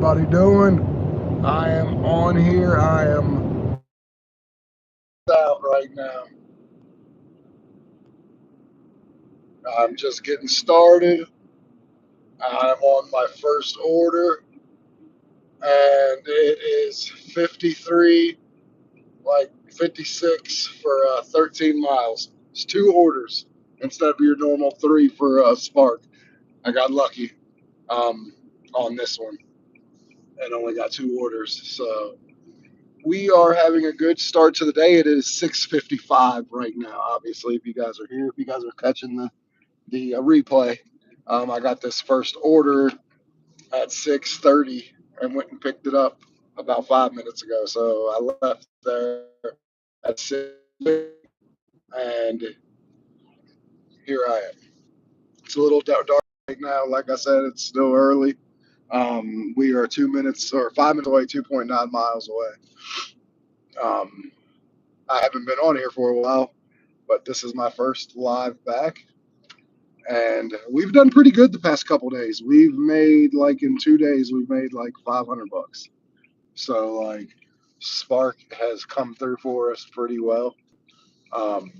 everybody doing? I am on here. I am out right now. I'm just getting started. I'm on my first order, and it is 53, like 56 for 13 miles. It's two orders instead of your normal three for Spark. I got lucky um, on this one and only got two orders. So we are having a good start to the day. It is 6:55 right now. Obviously, if you guys are here, if you guys are catching the replay, I got this first order at 6:30 and went and picked it up about 5 minutes ago. So I left there at 6, and here I am. It's a little dark right now. Like I said, it's still early. We are 2 minutes or 5 minutes away, 2.9 miles away. Um, I haven't been on here for a while, but this is my first live back. And we've done pretty good the past couple days. We've made like in 2 days, we've made like $500. So like Spark has come through for us pretty well. Um,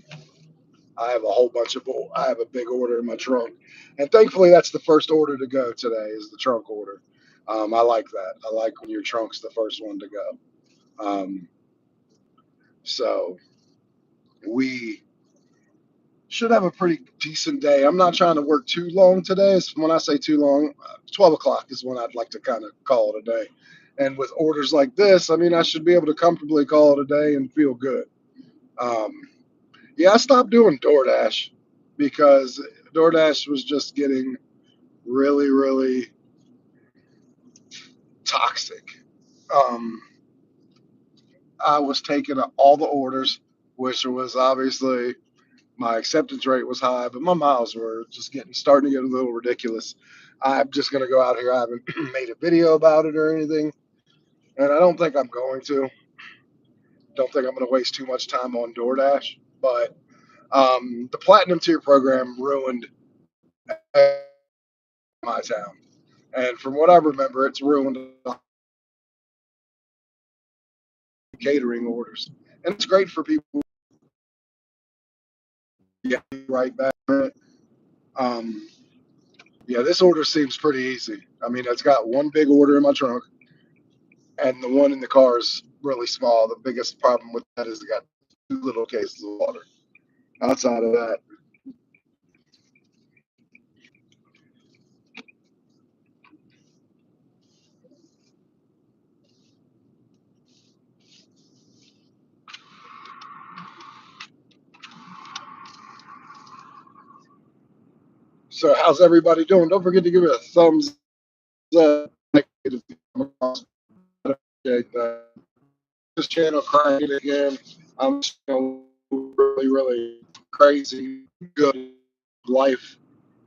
I have a whole bunch of, I have a big order in my trunk, and thankfully that's the first order to go today is the trunk order. I like that. I like when your trunk's the first one to go. Um, so we should have a pretty decent day. I'm not trying to work too long today. When I say too long, 12 o'clock is when I'd like to kind of call it a day. And with orders like this, I mean, I should be able to comfortably call it a day and feel good. Um, yeah, I stopped doing DoorDash because DoorDash was just getting really, really toxic. Um, I was taking all the orders, which was obviously my acceptance rate was high, but my miles were just starting to get a little ridiculous. I'm just gonna go out here. I haven't made a video about it or anything, and I don't think I'm going to. Don't think I'm gonna waste too much time on DoorDash. But the Platinum Tier program ruined my town, and from what I remember, it's ruined catering orders, and it's great for people. Yeah, right back. Um, yeah, this order seems pretty easy. I mean, it's got one big order in my trunk, and the one in the car is really small. The biggest problem with that is it got two little cases of water. Outside of that, so how's everybody doing? Don't forget to give it a thumbs up. If you come across that. This channel crying again. I'm really, really crazy good life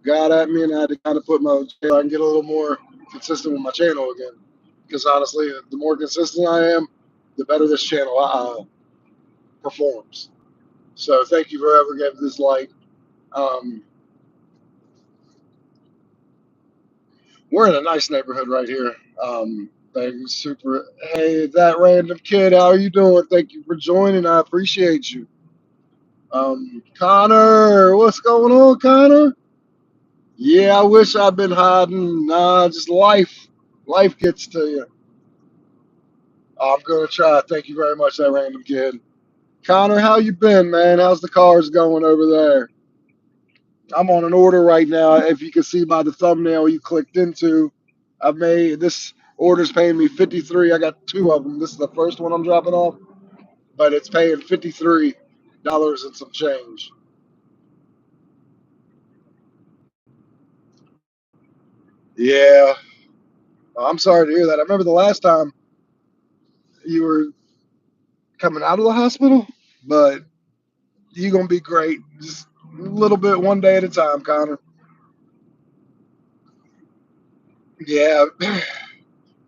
got at me, and I had to kind of put my I can get a little more consistent with my channel again. Because honestly, the more consistent I am, the better this channel performs. So thank you for ever giving this like. Um, we're in a nice neighborhood right here. Thank you, super. Hey, that random kid, how are you doing? Thank you for joining. I appreciate you. Connor, what's going on, Connor? Yeah, I wish I'd been hiding. Nah, just life. Life gets to you. I'm gonna try. Thank you very much, that random kid. Connor, how you been, man? How's the cars going over there? I'm on an order right now. If you can see by the thumbnail you clicked into, I've made this order's paying me 53. I got two of them. This is the first one I'm dropping off, but it's paying $53 and some change. Yeah, I'm sorry to hear that. I remember the last time you were coming out of the hospital, but you're gonna be great. Just a little bit, one day at a time, Connor. Yeah,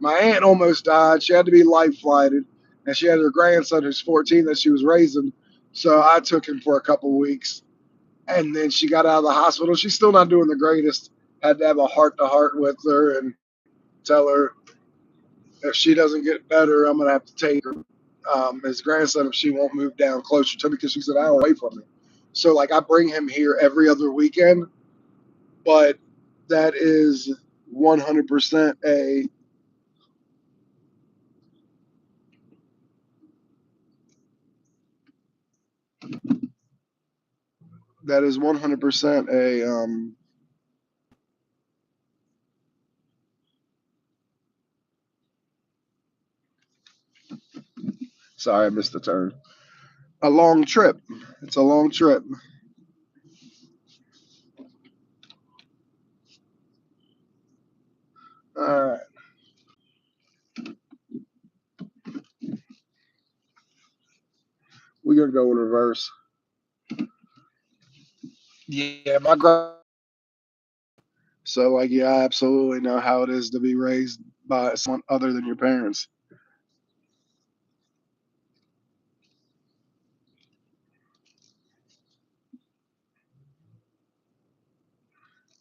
my aunt almost died. She had to be life flighted, and she had her grandson who's 14 that she was raising. So I took him for a couple of weeks, and then she got out of the hospital. She's still not doing the greatest. Had to have a heart to heart with her and tell her, if she doesn't get better, I'm gonna have to take her. His grandson, if she won't move down closer to me, because she's an hour away from me. So like I bring him here every other weekend, but that is 100% a that is 100% a sorry, I missed the turn. A long trip. It's a long trip. All right, we're gonna go in reverse. Yeah, my so like yeah, I absolutely know how it is to be raised by someone other than your parents.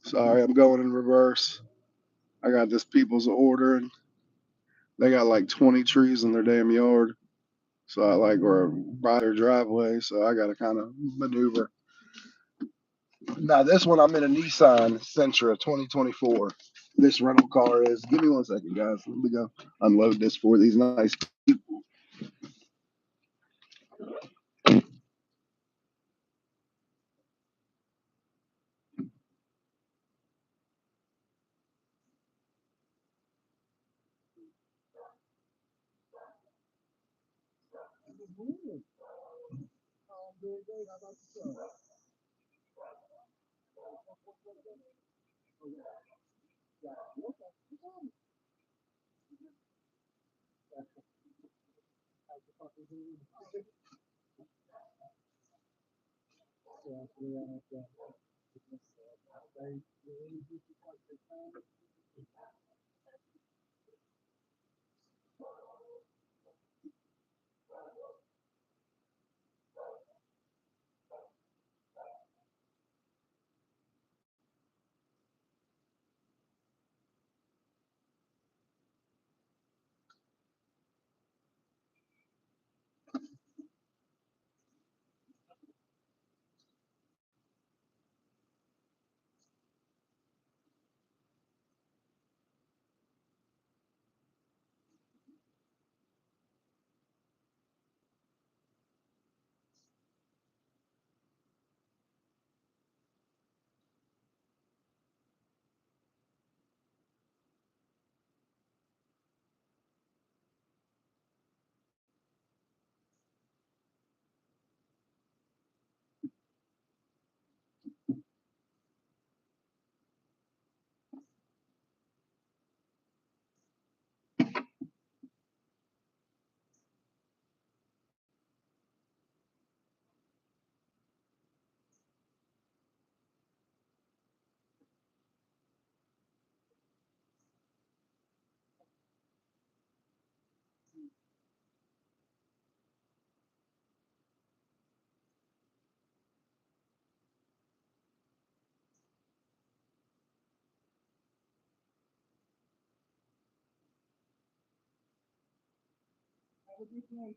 Sorry, I'm going in reverse. I got this people's order and they got like 20 trees in their damn yard. So I like or by their driveway, so I gotta kind of maneuver. Now this one I'm in a Nissan Sentra 2024. This rental car is. Give me 1 second, guys. Let me go unload this for these nice people.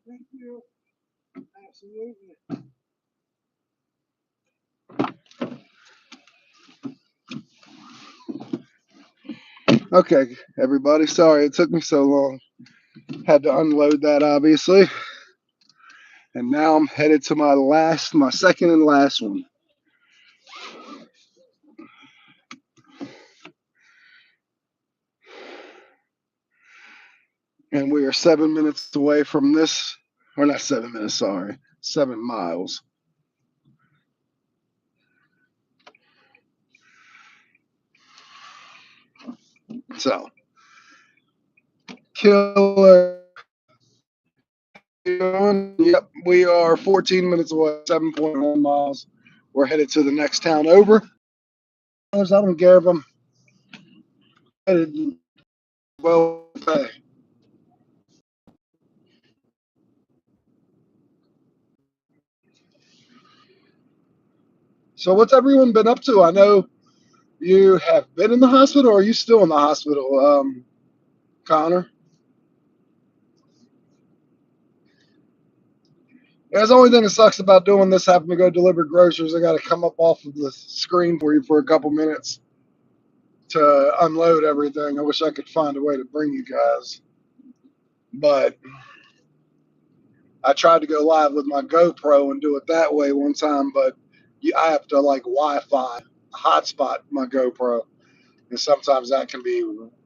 Thank you. Absolutely. Okay, everybody. Sorry it took me so long. Had to unload that, obviously. And now I'm headed to my second and last one. And we are 7 minutes away from this. Or not 7 minutes, sorry. 7 miles. So, killer. Yep, we are 14 minutes away, 7.1 miles. We're headed to the next town over. I don't care if I'm headed well pay. So, what's everyone been up to? I know you have been in the hospital, or are you still in the hospital, Connor? That's the only thing that sucks about doing this, having to go deliver groceries. I got to come up off of the screen for you for a couple minutes to unload everything. I wish I could find a way to bring you guys, but I tried to go live with my GoPro and do it that way one time, but I have to like Wi-Fi hotspot my GoPro, and sometimes that can be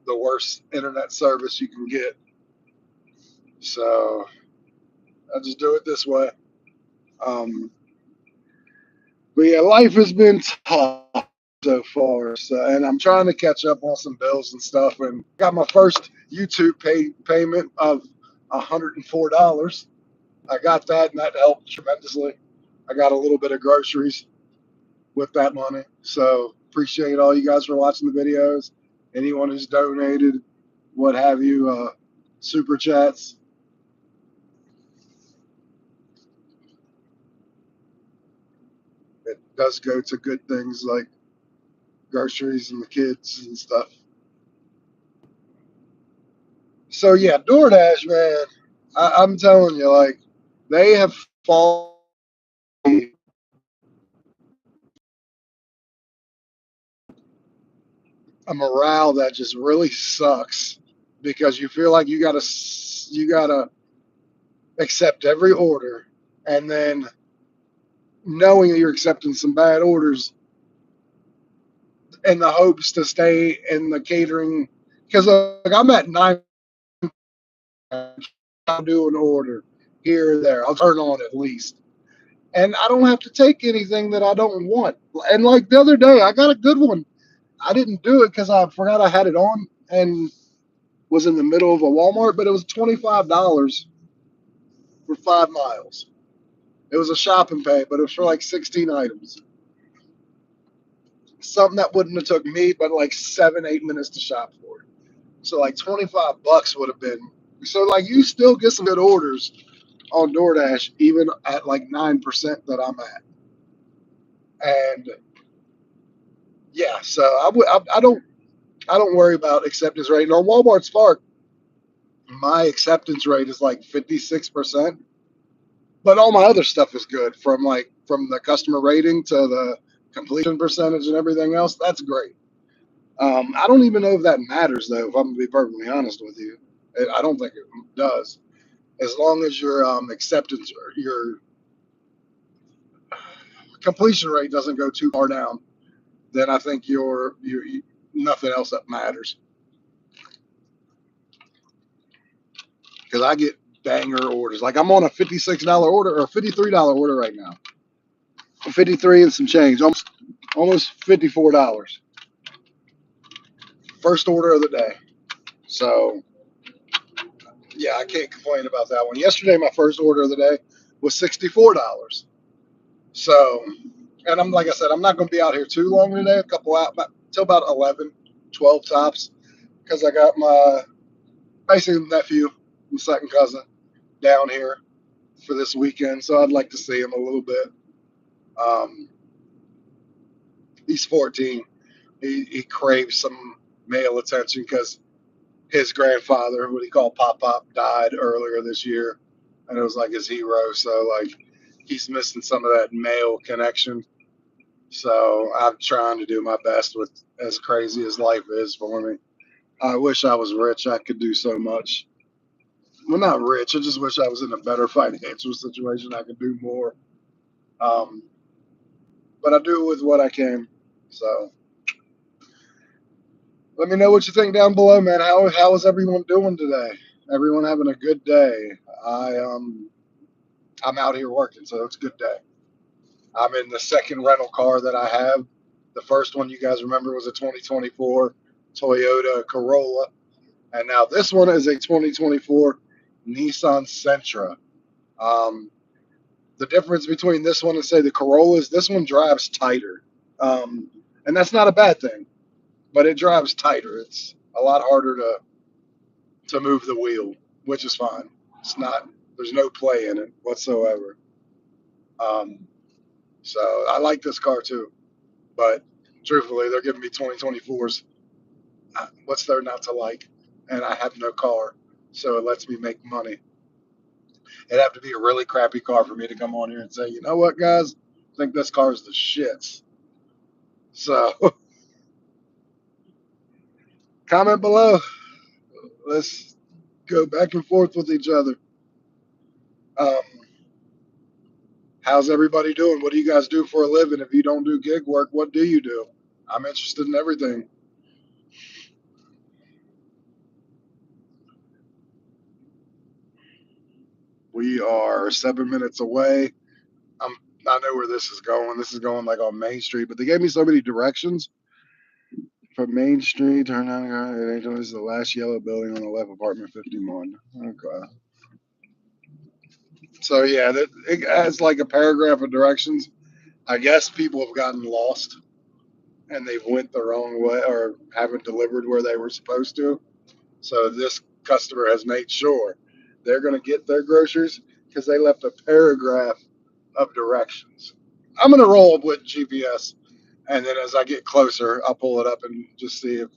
the worst internet service you can get. So I just do it this way. Um, but yeah, life has been tough so far. So, and I'm trying to catch up on some bills and stuff. And got my first YouTube payment of $104. I got that, and that helped tremendously. I got a little bit of groceries with that money. So appreciate all you guys for watching the videos. Anyone who's donated, what have you, super chats. It does go to good things like groceries and the kids and stuff. So yeah, DoorDash, man, I'm telling you, like they have fallen a morale that just really sucks because you feel like you gotta accept every order, and then knowing that you're accepting some bad orders in the hopes to stay in the catering. Because like I'm at 9, I'll do an order here or there. I'll turn on at least, and I don't have to take anything that I don't want. And like the other day, I got a good one. I didn't do it because I forgot I had it on and was in the middle of a Walmart, but it was $25 for 5 miles. It was a shopping pay, but it was for like 16 items. Something that wouldn't have took me but like 7, 8 minutes to shop for. So like $25 would have been. So like you still get some good orders on DoorDash, even at like 9% that I'm at. And yeah, so I don't worry about acceptance rate. And on Walmart Spark, my acceptance rate is like 56%. But all my other stuff is good, from the customer rating to the completion percentage and everything else. That's great. I don't even know if that matters though. If I'm gonna be perfectly honest with you, I don't think it does. As long as your acceptance or your completion rate doesn't go too far down, then I think nothing else that matters. Because I get banger orders. Like I'm on a $56 order or a $53 order right now. 53 and some change, almost $54. First order of the day. So yeah, I can't complain about that one. Yesterday, my first order of the day was $64. So, and I'm like I said, I'm not going to be out here too long today. A couple out till about 11, 12 tops, because I got my basically nephew and second cousin down here for this weekend. So I'd like to see him a little bit. Um, he's 14. He craves some male attention because his grandfather, what he called Pop Pop, died earlier this year, and it was like his hero. So like he's missing some of that male connection. So I'm trying to do my best with as crazy as life is for me. I wish I was rich. I could do so much. Well, not rich. I just wish I was in a better financial situation. I could do more. Um, but I do with what I can. So let me know what you think down below, man. How is everyone doing today? Everyone having a good day? I I'm out here working, so it's a good day. I'm in the second rental car that I have. The first one you guys remember was a 2024 Toyota Corolla, and now this one is a 2024 Nissan Sentra. Um, the difference between this one and say the Corolla is this one drives tighter, and that's not a bad thing, but it drives tighter. It's a lot harder to move the wheel, which is fine. It's not. There's no play in it whatsoever. Um, so I like this car too. But truthfully, they're giving me 2024s. What's there not to like? And I have no car, so it lets me make money. It'd have to be a really crappy car for me to come on here and say, you know what, guys, I think this car is the shits. So comment below. Let's go back and forth with each other. Um, how's everybody doing? What do you guys do for a living? If you don't do gig work, what do you do? I'm interested in everything. We are 7 minutes away. I'm I know where this is going. This is going like on Main Street, but they gave me so many directions from Main Street. Turn down. This is the last yellow building on the left, apartment 51. Okay. So yeah, it has like a paragraph of directions. I guess people have gotten lost and they've went the wrong way or haven't delivered where they were supposed to. So this customer has made sure they're going to get their groceries because they left a paragraph of directions. I'm going to roll with GPS, and then as I get closer, I'll pull it up and just see if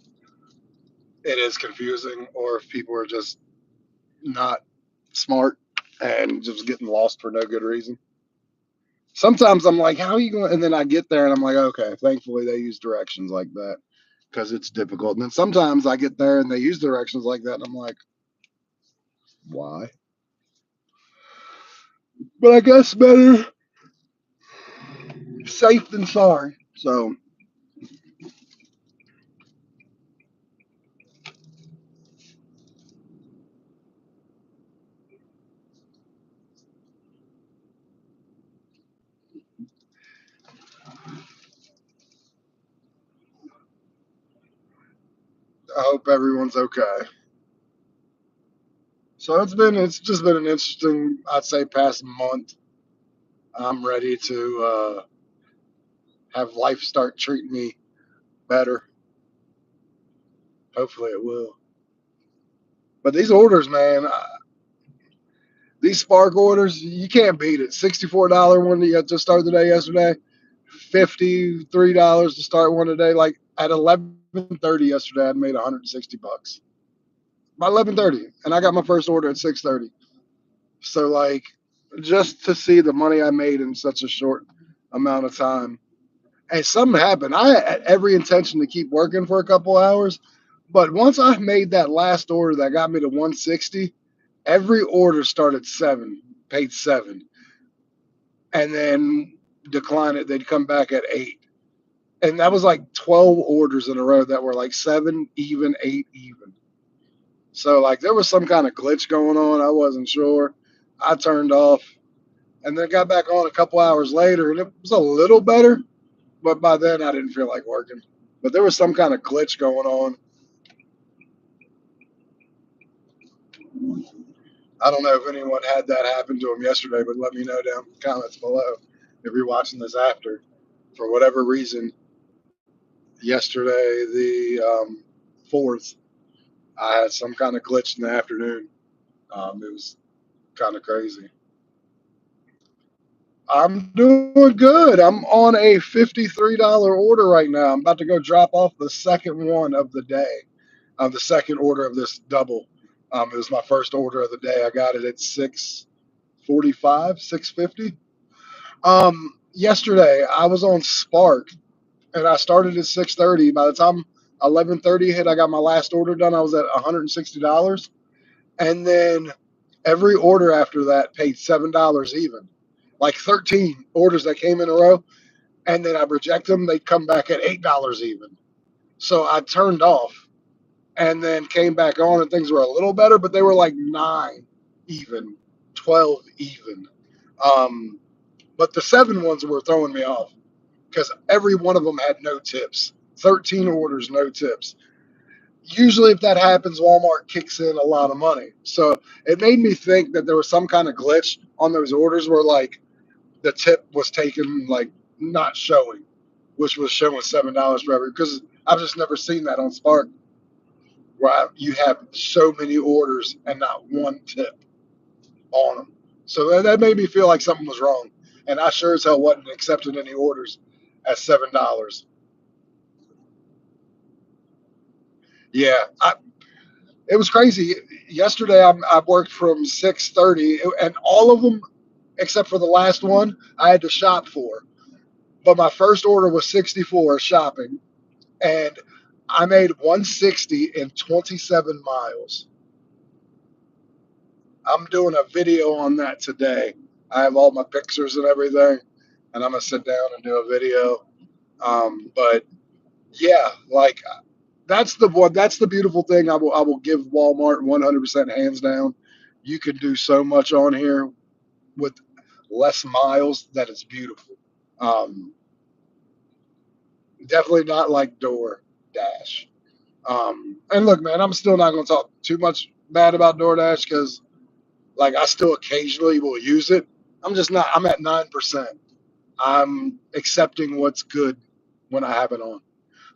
it is confusing or if people are just not smart and just getting lost for no good reason. Sometimes I'm like, how are you going? And then I get there and I'm like, okay, thankfully they use directions like that because it's difficult. And then sometimes I get there and they use directions like that and I'm like, why? But I guess better safe than sorry. So I hope everyone's okay. So it's just been an interesting, I'd say, past month. I'm ready to have life start treating me better. Hopefully it will. But these orders, man, these Spark orders, you can't beat it. $64 one that you got to start the day yesterday. $53 to start one today. Like at 11:30 yesterday, I'd made $160 by 11:30, and I got my first order at 6:30. So like, just to see the money I made in such a short amount of time, and something happened. I had every intention to keep working for a couple hours, but once I made that last order that got me to 160, every order started seven, paid seven, and then decline it. They'd come back at eight. And that was like 12 orders in a row that were like seven even, eight even. So like there was some kind of glitch going on. I wasn't sure. I turned off and then got back on a couple hours later and it was a little better, but by then I didn't feel like working. But there was some kind of glitch going on. I don't know if anyone had that happen to them yesterday, but let me know down in the comments below if you're watching this after. For whatever reason, yesterday, the 4th, I had some kind of glitch in the afternoon. It was kind of crazy. I'm doing good. I'm on a $53 order right now. I'm about to go drop off the second one of the day, the second order of this double. It was my first order of the day. I got it at 6:45, 6:50. Yesterday I was on Spark and I started at 6:30. By the time 11:30 hit, I got my last order done. I was at $160, and then every order after that paid $7 even. Like 13 orders that came in a row, and then I reject them. They come back at $8 even. So I turned off and then came back on, and things were a little better, but they were like nine even, 12 even. Um, but the seven ones were throwing me off because every one of them had no tips. 13 orders, no tips. Usually, if that happens, Walmart kicks in a lot of money. So it made me think that there was some kind of glitch on those orders where, like, the tip was taken, like, not showing, which was showing $7 for every. Because I've just never seen that on Spark where you have so many orders and not one tip on them. So that made me feel like something was wrong. And I sure as hell wasn't accepting any orders at $7. Yeah, It was crazy. Yesterday, I worked from 6:30, and all of them except for the last one I had to shop for. But my first order was 64 shopping, and I made 160 in 27 miles. I'm doing a video on that today. I have all my pictures and everything, and I'm gonna sit down and do a video. But yeah, like that's the one. That's the beautiful thing. I will give Walmart 100% hands down. You can do so much on here with less miles that it's beautiful. Um, Definitely not like DoorDash. And look, man, I'm still not going to talk too much bad about DoorDash because, like, I still occasionally will use it. I'm just not. I'm at 9%. I'm accepting what's good when I have it on,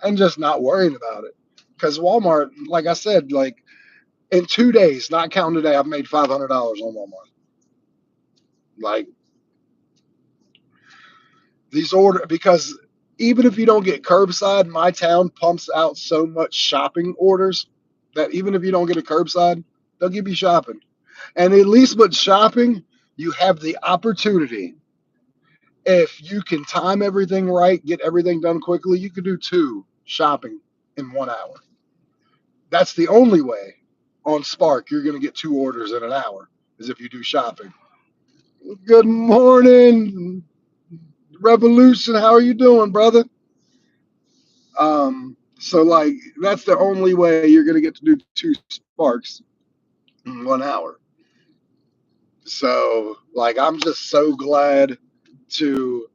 and just not worrying about it. Because Walmart, like I said, like in 2 days, not counting today, I've made $500 on Walmart. Like these order because even if you don't get curbside, my town pumps out so much shopping orders that even if you don't get a curbside, they'll give you shopping. And at least with shopping, you have the opportunity. If you can time everything right, get everything done quickly, you can do two shopping in 1 hour. That's the only way on Spark you're going to get two orders in an hour is if you do shopping. Good morning, Revolution. How are you doing, brother? So like that's the only way you're gonna get to do two sparks in 1 hour. So like I'm just so glad to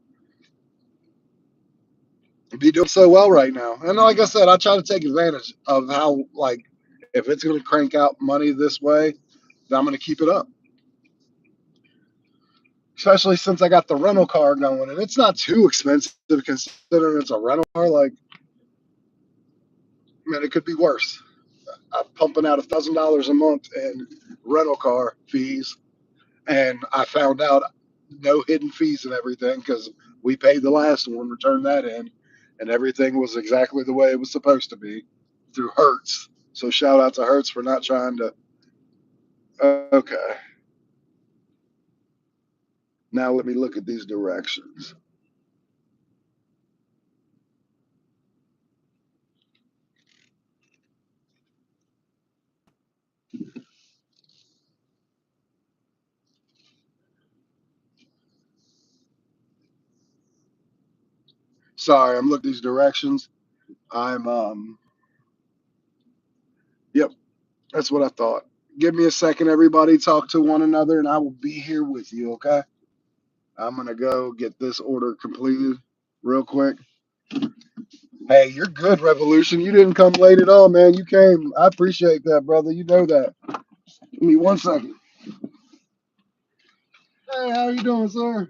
be doing so well right now. And like I said, I try to take advantage of how like if it's gonna crank out money this way, then I'm gonna keep it up. Especially since I got the rental car going and it's not too expensive considering it's a rental car. Like, man, it could be worse. I'm pumping out $1,000 a month in rental car fees, and I found out no hidden fees and everything because we paid the last one, returned that in, and everything was exactly the way it was supposed to be through Hertz. So shout out to Hertz for not trying to. Okay, now let me look at these directions. Sorry, I'm looking at these directions. I'm Yep, that's what I thought. Give me a second, everybody. Talk to one another, and I will be here with you. Okay. I'm gonna go get this order completed real quick. Hey, you're good, Revolution. You didn't come late at all, man. You came. I appreciate that, brother. You know that. Give me 1 second. Hey, how you doing, sir?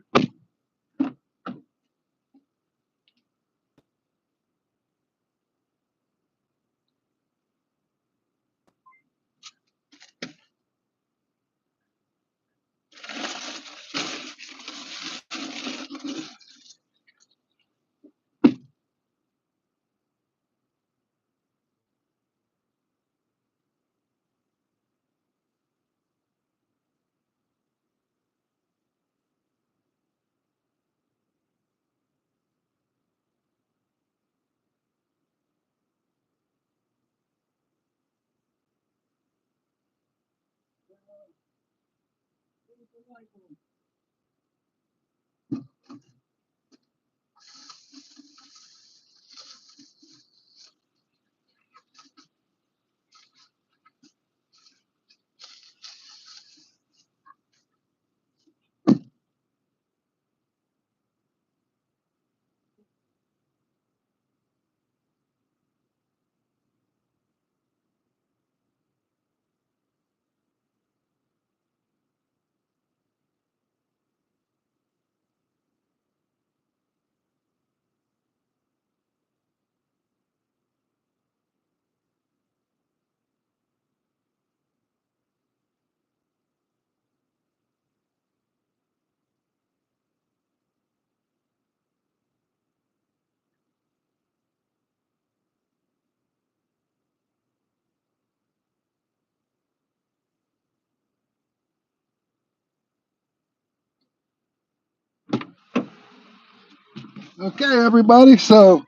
Okay, everybody. So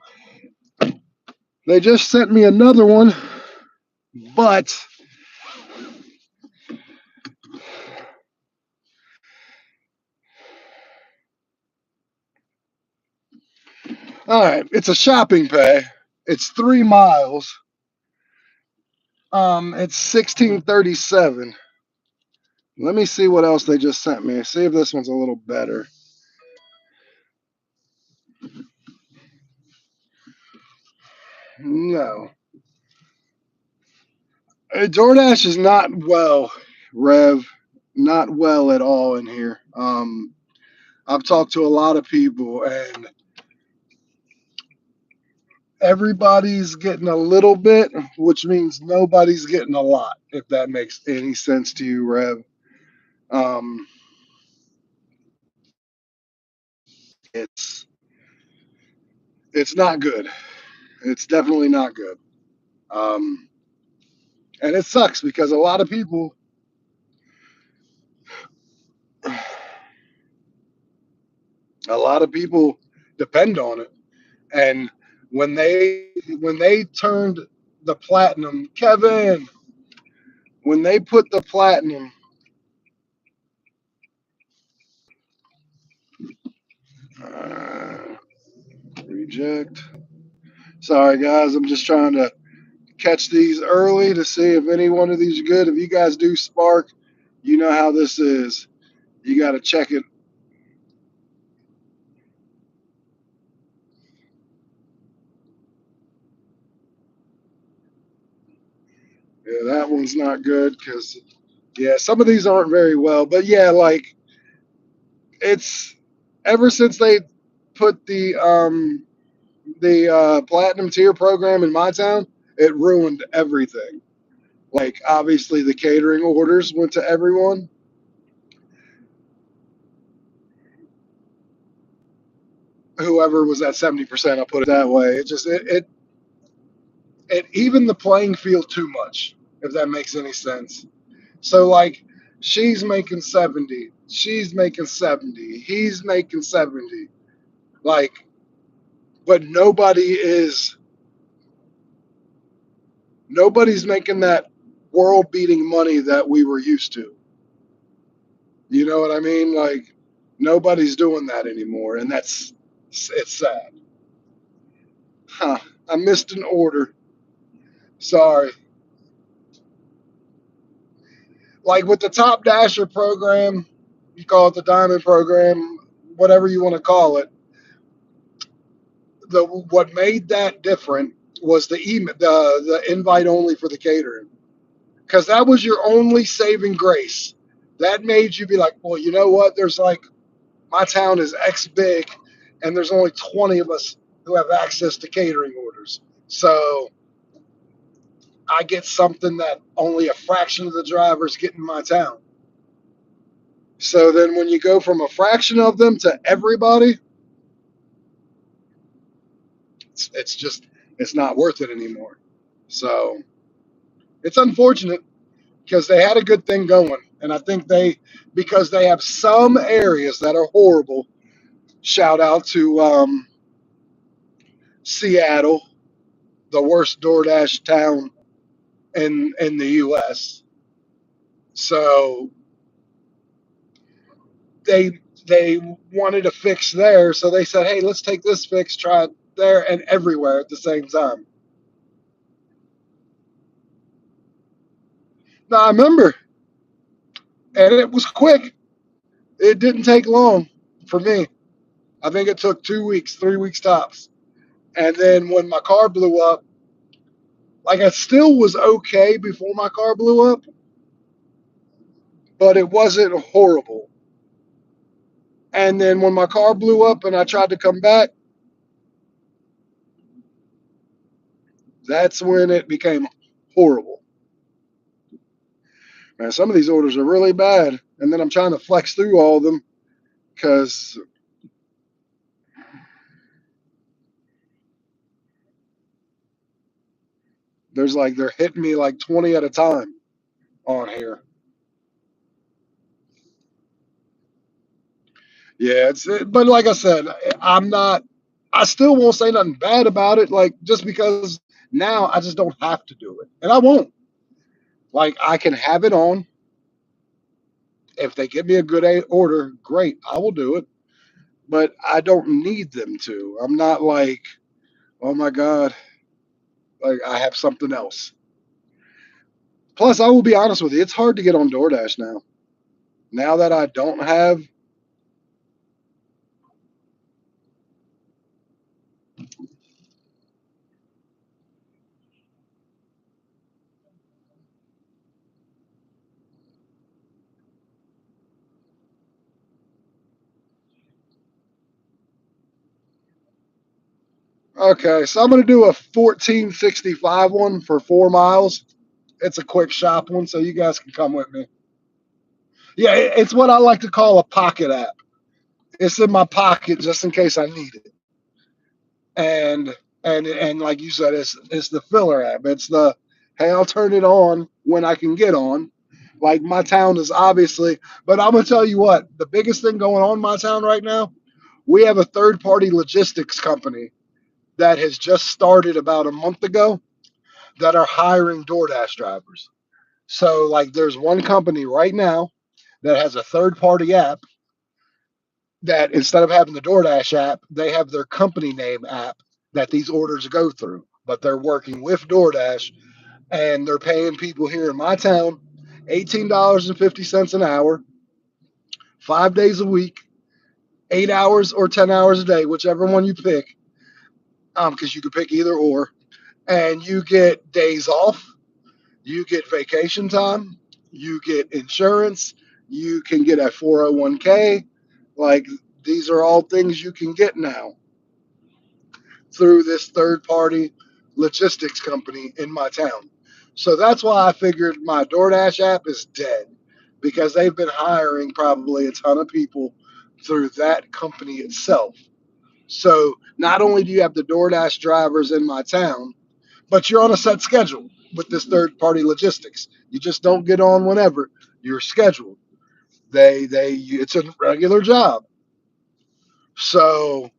they just sent me another one, but all right, it's a shopping pay. It's 3 miles. It's 1637. Let me see what else they just sent me. See if this one's a little better. No, DoorDash is not well, Rev. Not well at all in here. I've talked to a lot of people, and everybody's getting a little bit, which means nobody's getting a lot. If that makes any sense to you, Rev. Um, it's it's not good. It's definitely not good. Um, and it sucks because a lot of people depend on it. And when they turned the platinum, Kevin, when they put the platinum, uh, reject. Sorry guys, I'm just trying to catch these early to see if any one of these are good. If you guys do Spark, you know how this is. You got to check it. Yeah, that one's not good because yeah, some of these aren't very well. But yeah, like it's ever since they put the platinum tier program in my town, it ruined everything. Like obviously the catering orders went to everyone. Whoever was at 70%, I'll put it that way. It evened the playing field too much, if that makes any sense. So like she's making 70, she's making 70, he's making 70. Like, but nobody's making that world beating money that we were used to. You know what I mean? Like nobody's doing that anymore, and it's sad. Huh. I missed an order. Sorry. Like with the Top Dasher program, you call it the Diamond program, whatever you want to call it. The what made that different was the invite only for the catering, because that was your only saving grace. That made you be like, well, you know what? There's like my town is X big, and there's only 20 of us who have access to catering orders. So I get something that only a fraction of the drivers get in my town. So then when you go from a fraction of them to everybody, it's just it's not worth it anymore. So it's unfortunate because they had a good thing going, and I think because they have some areas that are horrible. Shout out to Seattle, the worst DoorDash town in the U.S. So they wanted to fix there, so they said, "Hey, let's take this fix, try it there and everywhere at the same time." Now I remember, and it was quick. It didn't take long for me. I think it took 2 weeks, 3 weeks tops. And then when my car blew up, like I still was okay before my car blew up, but it wasn't horrible. And then when my car blew up and I tried to come back, that's when it became horrible. Man, some of these orders are really bad. And then I'm trying to flex through all of them because they're hitting me like 20 at a time on here. Yeah, but like I said, I'm not. I still won't say nothing bad about it, like just because now I just don't have to do it. And I won't. Like I can have it on. If they give me a good order, great, I will do it. But I don't need them to. I'm not like, oh my God, like I have something else. Plus, I will be honest with you, it's hard to get on DoorDash now. Now that I don't have, okay, so I'm going to do a 1465 one for 4 miles. It's a quick shop one, so you guys can come with me. Yeah, it's what I like to call a pocket app. It's in my pocket just in case I need it. And and like you said, it's the filler app. It's the hey, I'll turn it on when I can get on. Like my town is obviously, but I'm gonna tell you what, the biggest thing going on in my town right now, we have a third party logistics company that has just started about a month ago that are hiring DoorDash drivers. So like there's one company right now that has a third party app that instead of having the DoorDash app, they have their company name app that these orders go through. But they're working with DoorDash and they're paying people here in my town $18.50 an hour, 5 days a week, 8 hours or 10 hours a day, whichever one you pick, because you can pick either or. And you get days off, you get vacation time, you get insurance, you can get a 401k. Like these are all things you can get now through this third party logistics company in my town. So that's why I figured my DoorDash app is dead because they've been hiring probably a ton of people through that company itself. So not only do you have the DoorDash drivers in my town, but you're on a set schedule with this third party logistics. You just don't get on whenever you're scheduled. It's a regular job. So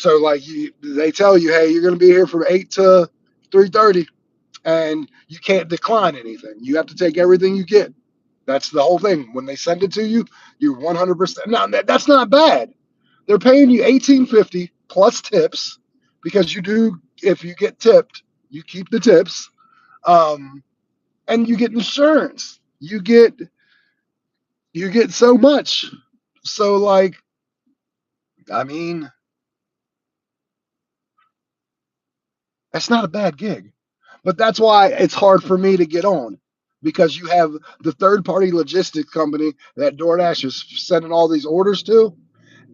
like they tell you, hey, you're going to be here from 8 to 3:30, and you can't decline anything. You have to take everything you get. That's the whole thing. When they send it to you, you're 100%. Now that's not bad. They're paying you 18.50 plus tips because you do. If you get tipped, you keep the tips, and you get insurance. You get so much. So like, I mean, that's not a bad gig. But that's why it's hard for me to get on because you have the third party logistics company that DoorDash is sending all these orders to,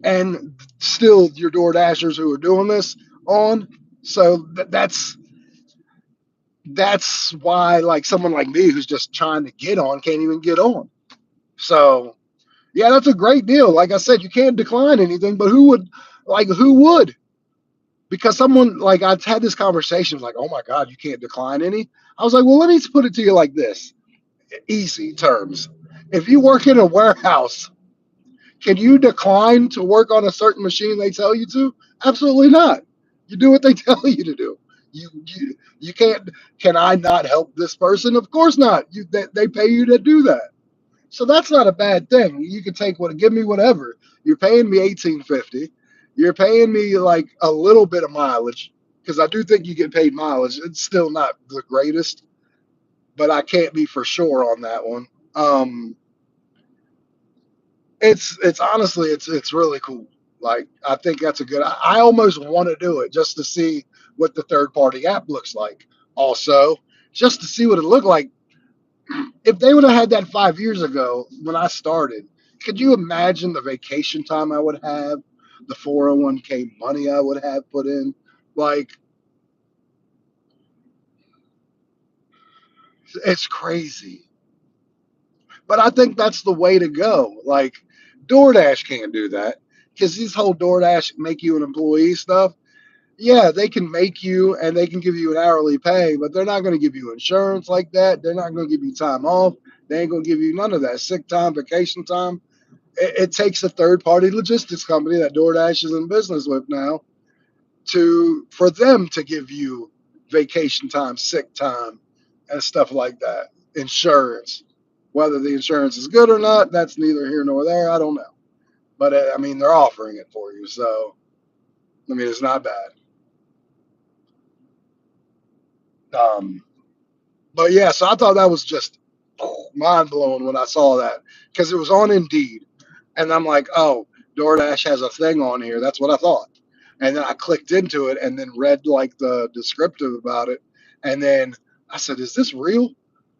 and still your DoorDashers who are doing this on. So that's why like someone like me who's just trying to get on can't even get on. So yeah, that's a great deal. Like I said, you can't decline anything, but who would? Because someone like I've had this conversation like, oh my God, you can't decline any. I was like, well, let me put it to you like this. Easy terms. If you work in a warehouse, can you decline to work on a certain machine they tell you to? Absolutely not. You do what they tell you to do. You can't. Can I not help this person? Of course not. They pay you to do that. So that's not a bad thing. You can take what, give me whatever. You're paying me 18.50. You're paying me like a little bit of mileage because I do think you get paid mileage. It's still not the greatest, but I can't be for sure on that one. Um, it's honestly it's really cool. Like I think that's a good. I almost want to do it just to see what the third party app looks like. Also, just to see what it looked like if they would have had that 5 years ago when I started. Could you imagine the vacation time I would have, the 401k money I would have put in? Like it's crazy. But I think that's the way to go. Like DoorDash can't do that because these whole DoorDash make you an employee stuff. Yeah, they can make you and they can give you an hourly pay, but they're not going to give you insurance like that. They're not going to give you time off. They ain't going to give you none of that sick time, vacation time. It takes a third party logistics company that DoorDash is in business with now. for them to give you vacation time, sick time, and stuff like that. Insurance, whether the insurance is good or not, that's neither here nor there. I don't know, but I mean they're offering it for you, so I mean it's not bad. Um, but yeah, so I thought that was just mind blowing when I saw that because it was on Indeed. And I'm like, oh, DoorDash has a thing on here. That's what I thought. And then I clicked into it and then read like the descriptive about it. And then I said, is this real?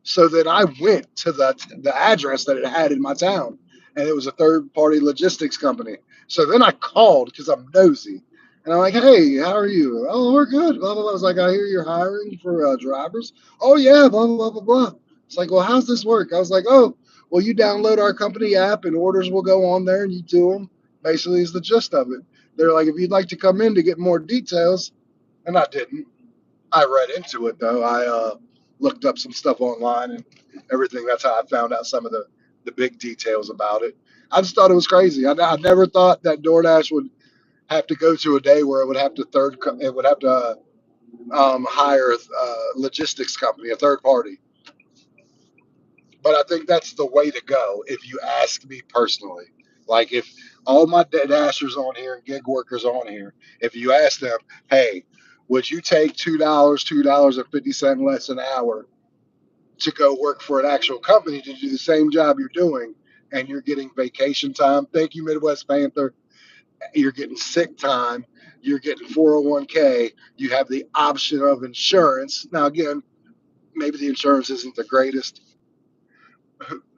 So then I went to the address that it had in my town, and it was a third party logistics company. So then I called because I'm nosy. And I'm like, hey, how are you? Oh, we're good. Blah, blah, blah. I was like, I hear you're hiring for drivers. Oh, yeah, blah, blah, blah, blah, blah. It's like, well, how's this work? I was like, oh, well, you download our company app and orders will go on there and you do them. Basically, is the gist of it. They're like, if you'd like to come in to get more details, and I didn't. I read into it though. I looked up some stuff online and everything. That's how I found out some of the big details about it. I just thought it was crazy. I never thought that DoorDash would have to go to a day where it would have to hire a logistics company, a third party. But I think that's the way to go if you ask me personally. Like if all my dashers on here and gig workers on here, if you ask them, hey, would you take $2.50 less an hour to go work for an actual company to do the same job you're doing, and you're getting vacation time? Thank you, Midwest Panther. You're getting sick time. You're getting 401k. You have the option of insurance. Now, again, maybe the insurance isn't the greatest.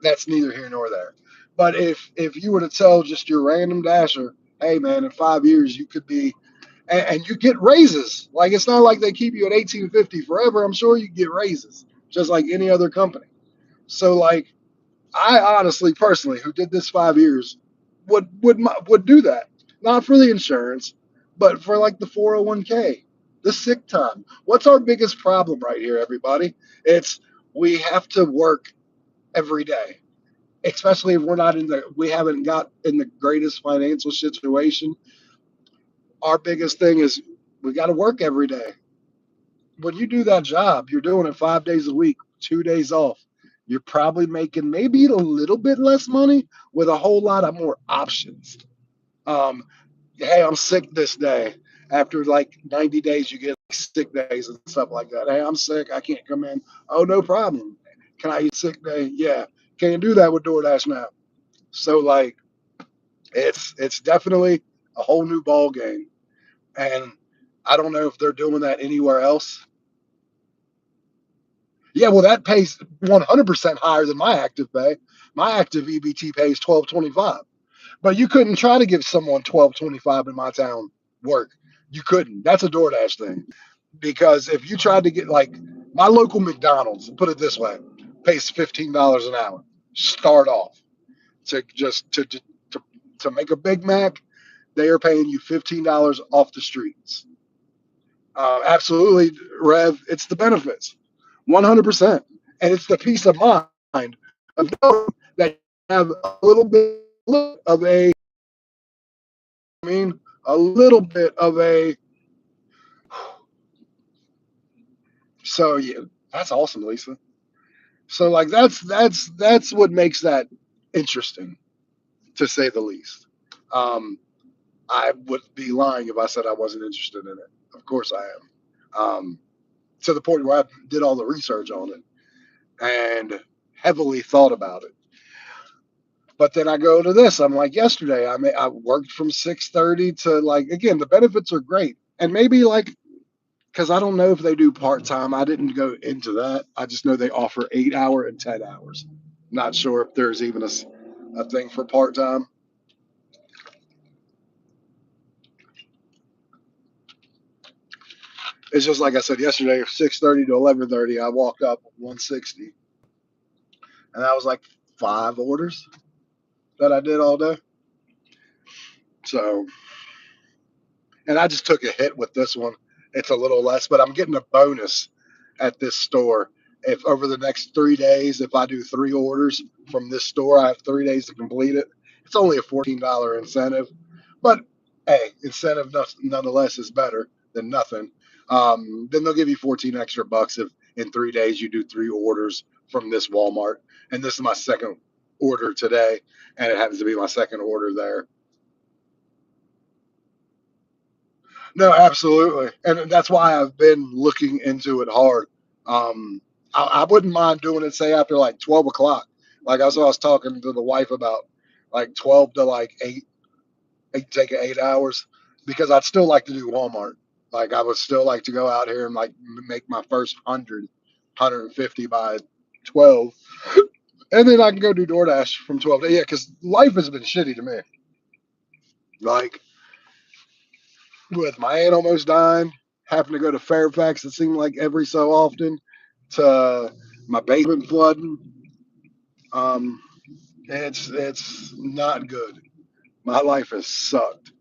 That's neither here nor there. But if you were to tell just your random dasher, hey man, in 5 years you could be, and you get raises. Like it's not like they keep you at 1850 forever. I'm sure you get raises just like any other company. So like I honestly, personally, who did this 5 years, would do that. Not for the insurance, but for like the 401k, the sick time. What's our biggest problem right here, everybody? It's we have to work every day, especially if we haven't got in the greatest financial situation. Our biggest thing is we got to work every day. When you do that job, you're doing it 5 days a week, 2 days off. You're probably making maybe a little bit less money with a whole lot of more options. Um, hey, I'm sick this day. After like 90 days, you get like sick days and stuff like that. Hey, I'm sick. I can't come in. Oh, no problem. Can I eat sick day? Yeah. Can't do that with DoorDash now. So like it's definitely a whole new ball game, and I don't know if they're doing that anywhere else. Yeah, well, that pays 100% higher than my active pay. My active EBT pays 12.25, but you couldn't try to give someone 12.25 in my town work. You couldn't. That's a DoorDash thing. Because if you tried to get like my local McDonald's, put it this way, pays $15 an hour. Start off to just to make a Big Mac, they are paying you $15 off the streets. Absolutely, Rev. It's the benefits, 100%, and it's the peace of mind of knowing that you have a little bit of a, I mean, a little bit of a. So yeah, that's awesome, Lisa. So like that's what makes that interesting, to say the least. Um, I would be lying if I said I wasn't interested in it. Of course I am. To the point where I did all the research on it and heavily thought about it. But then I go to this. I'm like, yesterday, I worked from 6:30 to like again. The benefits are great, and maybe like because I don't know if they do part time. I didn't go into that. I just know they offer 8 hour and 10 hours. Not sure if there's even a thing for part time. It's just like I said yesterday, 6:30 to 11:30. I walked up 160, and that was like 5 orders that I did all day. So, and I just took a hit with this one. It's a little less, but I'm getting a bonus at this store. If over the next 3 days, if I do 3 orders from this store, I have 3 days to complete it. It's only a $14 incentive, but hey, incentive nonetheless is better than nothing. Then they'll give you 14 extra bucks if in 3 days you do 3 orders from this Walmart. And this is my second order today, and it happens to be my second order there. No, absolutely, and that's why I've been looking into it hard. Um, I wouldn't mind doing it, say after like 12 o'clock. Like I was talking to the wife about like 12 to like 8, take 8 hours, because I'd still like to do Walmart. Like I would still like to go out here and like make my first 150 by 12, and then I can go do DoorDash from 12 to, yeah, because life has been shitty to me. Like with my aunt almost dying, having to go to Fairfax, it seemed like every so often, to my basement flooding. Um, it's not good. My life has sucked,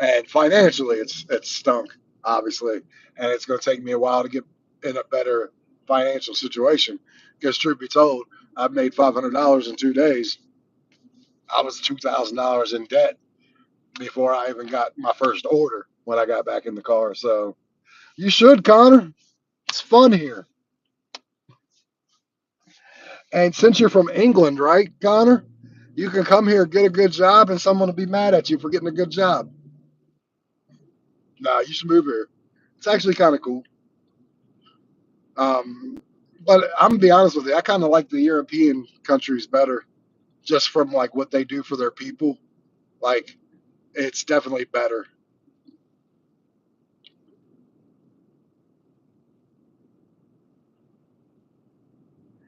and financially, it's stunk, obviously, and it's going to take me a while to get in a better financial situation. Because truth be told, I've made $500 in 2 days. I was $2,000 in debt before I even got my first order when I got back in the car. So you should, Connor. It's fun here. And since you're from England, right, Connor? You can come here, get a good job, and someone will be mad at you for getting a good job. Nah, you should move here. It's actually kind of cool. Um, but I'm gonna be honest with you, I kind of like the European countries better, just from like what they do for their people. Like, it's definitely better.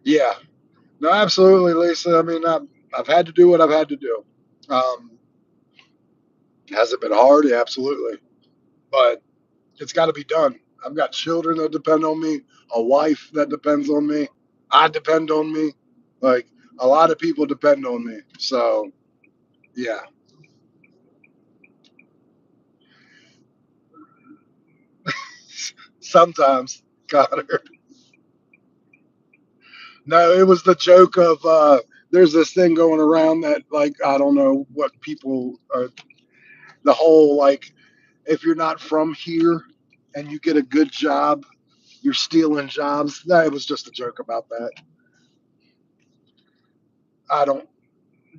Yeah, no, absolutely, Lisa. I mean, I've had to do what I've had to do. Um, has it been hard? Yeah, absolutely. But it's got to be done. I've got children that depend on me, a wife that depends on me. I depend on me. Like a lot of people depend on me. So yeah, sometimes, Connor. No, it was the joke of there's this thing going around that like I don't know what people are. The whole like if you're not from here and you get a good job, you're stealing jobs. That was just a joke about that. I don't.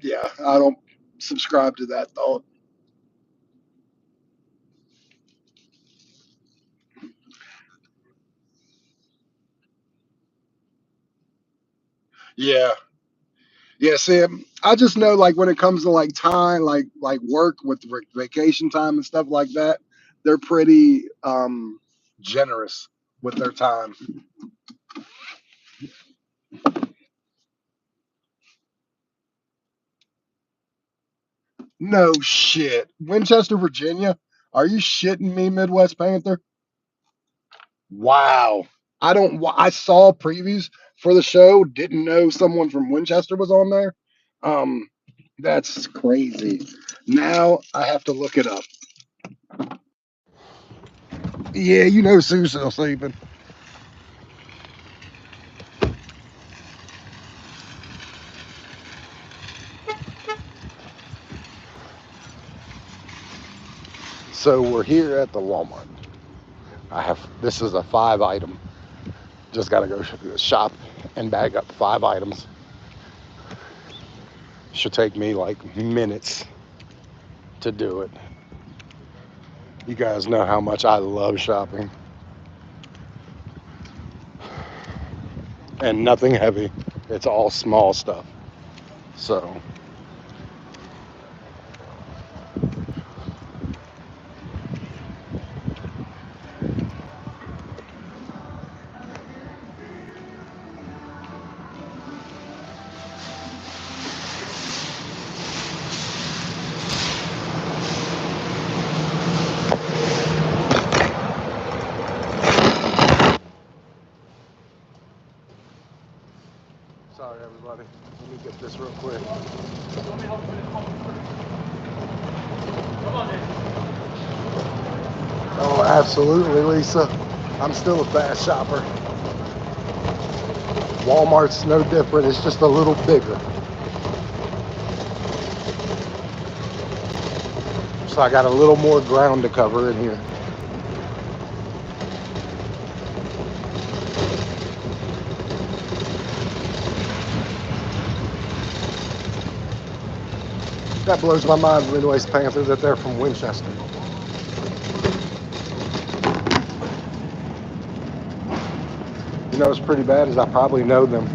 Yeah, I don't subscribe to that thought. Yeah, yeah. Sam, I just know like when it comes to like time, like work with vacation time and stuff like that, they're pretty generous with their time. No shit. Winchester, Virginia. Are you shitting me, Midwest Panther? Wow. I saw previews for the show, didn't know someone from Winchester was on there. Um that's crazy. Now I have to look it up. Yeah, you know Sue's still sleeping. So we're here at the Walmart. I have this is a 5 item. Just gotta go shop and bag up 5 items. Should take me like minutes to do it. You guys know how much I love shopping. And nothing heavy. It's all small stuff. So, sorry everybody. Let me get this real quick. Oh, absolutely, Lisa. I'm still a fast shopper. Walmart's no different. It's just a little bigger. So I got a little more ground to cover in here. That blows my mind, Midwest Panthers, that they're from Winchester. You know what's pretty bad is I probably know them.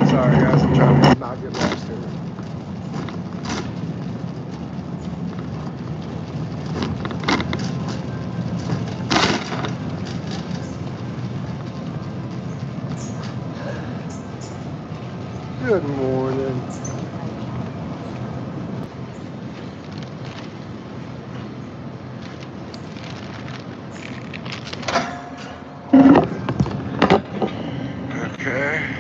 Sorry guys, I'm trying to not get lost here. Good morning. Okay.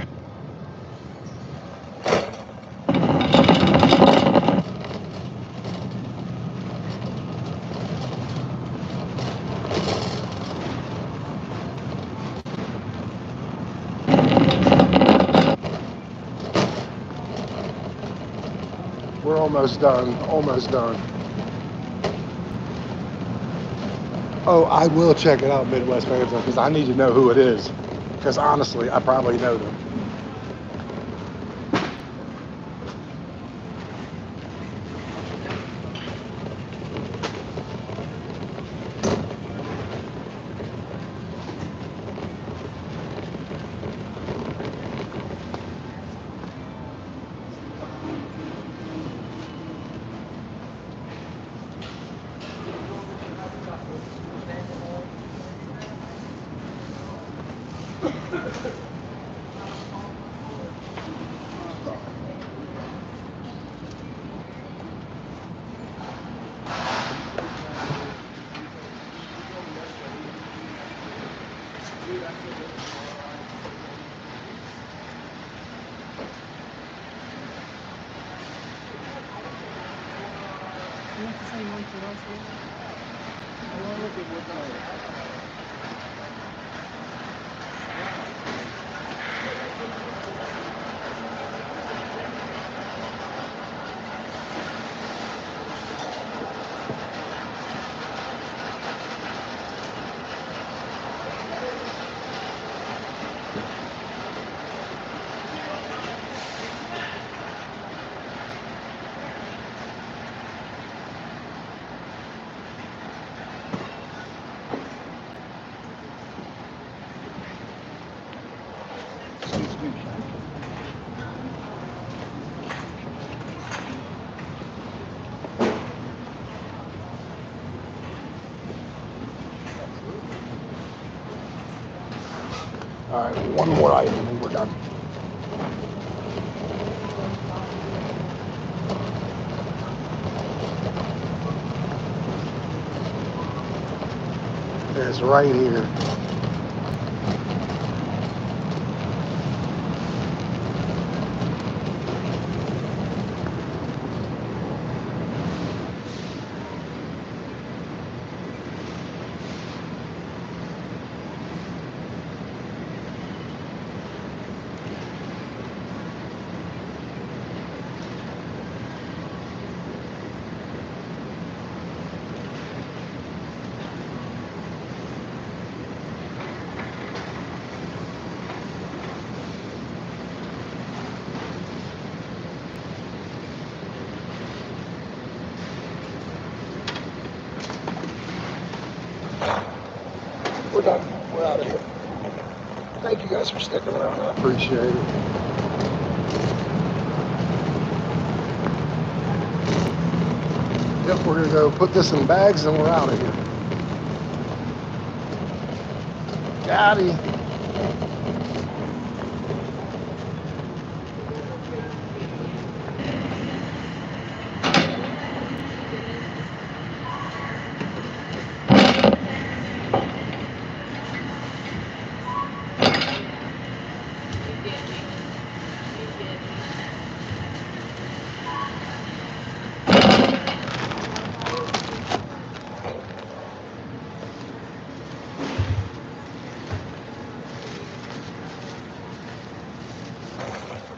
We're almost done. Almost done. Oh, I will check it out, Midwest Panther, because I need to know who it is. Because honestly, I probably know them. All right, one more item and we're done. It's right here. Thank you guys for sticking around. I appreciate it. Yep, we're gonna go put this in bags and we're out of here. Got him.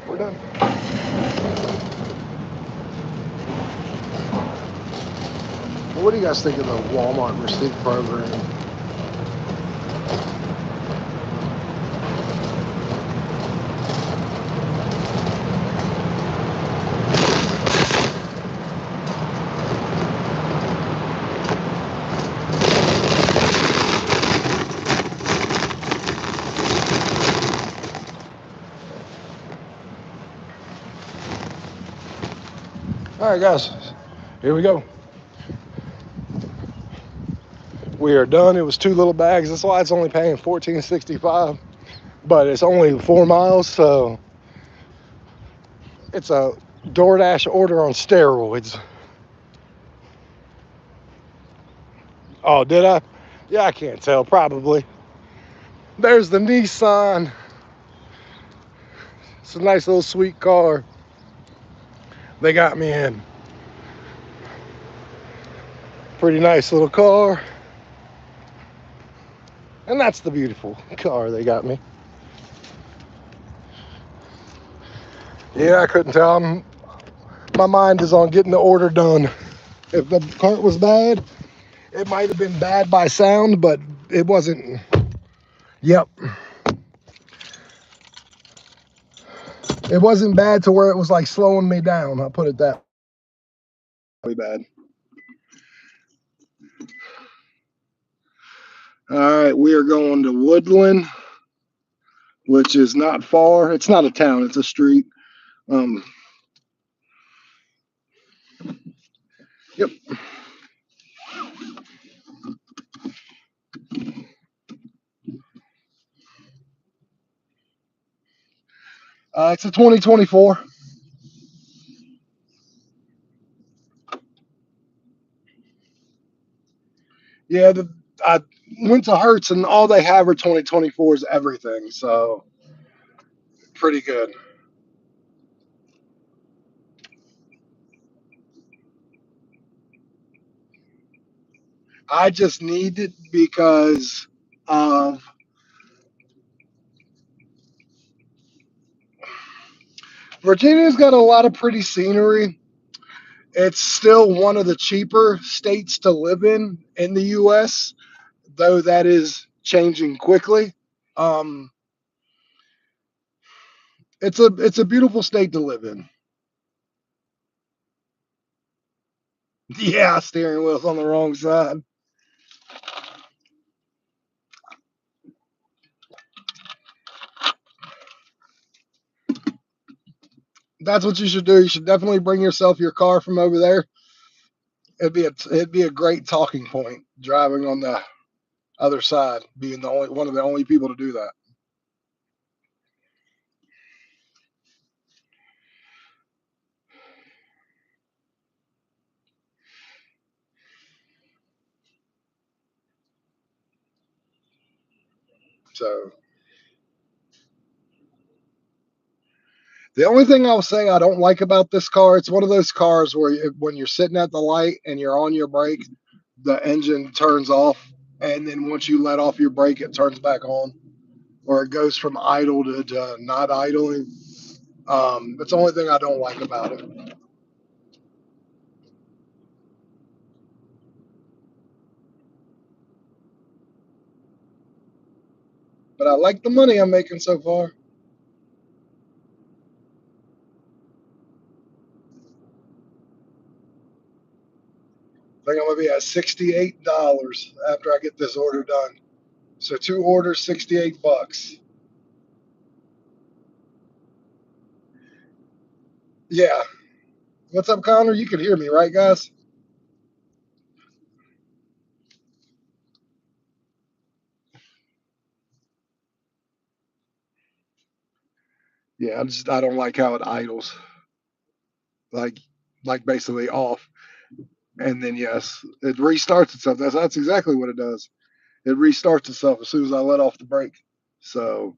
We're done. What do you guys think of the Walmart receipt program? All right, guys, here we go. We are done. It was 2 little bags. That's why it's only paying $14.65, but it's only 4 miles, so it's a DoorDash order on steroids. Oh, did I? Yeah, I can't tell. Probably. There's the Nissan. It's a nice little sweet car they got me in. Pretty nice little car. And that's the beautiful car they got me. Yeah, I couldn't tell. My mind is on getting the order done. If the cart was bad, it might have been bad by sound, but it wasn't. Yep. It wasn't bad to where it was like slowing me down. I'll put it that way. Bad. All right, we are going to Woodland, which is not far. It's not a town, it's a street. Yep. It's a 2024. Yeah, I went to Hertz and all they have are 2024s everything, so pretty good. I just need it because of Virginia's got a lot of pretty scenery. It's still one of the cheaper states to live in the U.S., though that is changing quickly. Um, it's a beautiful state to live in. Yeah, steering wheel's on the wrong side. That's what you should do. You should definitely bring yourself your car from over there. It'd be a great talking point driving on the other side, being the only one of the only people to do that. So the only thing I'll say I don't like about this car, it's one of those cars where when you're sitting at the light and you're on your brake, the engine turns off, and then once you let off your brake, it turns back on, or it goes from idle to not idling. That's the only thing I don't like about it. But I like the money I'm making so far. I think I'm gonna be at $68 after I get this order done. So 2 orders, $68. Yeah. What's up, Connor? You can hear me, right, guys? Yeah, I don't like how it idles, like like basically off, and then yes, it restarts itself. That's exactly what it does. It restarts itself as soon as I let off the brake. So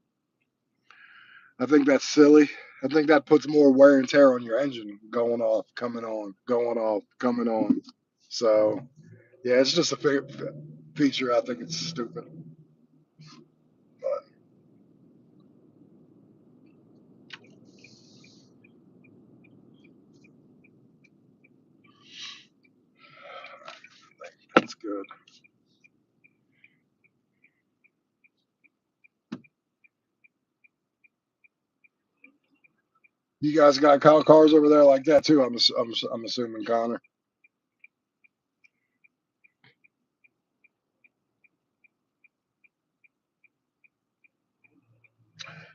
I think that's silly. I think that puts more wear and tear on your engine, going off, coming on, going off, coming on. So yeah, it's just a feature. I think it's stupid. But that's good. You guys got cars over there like that too. I'm assuming, Connor.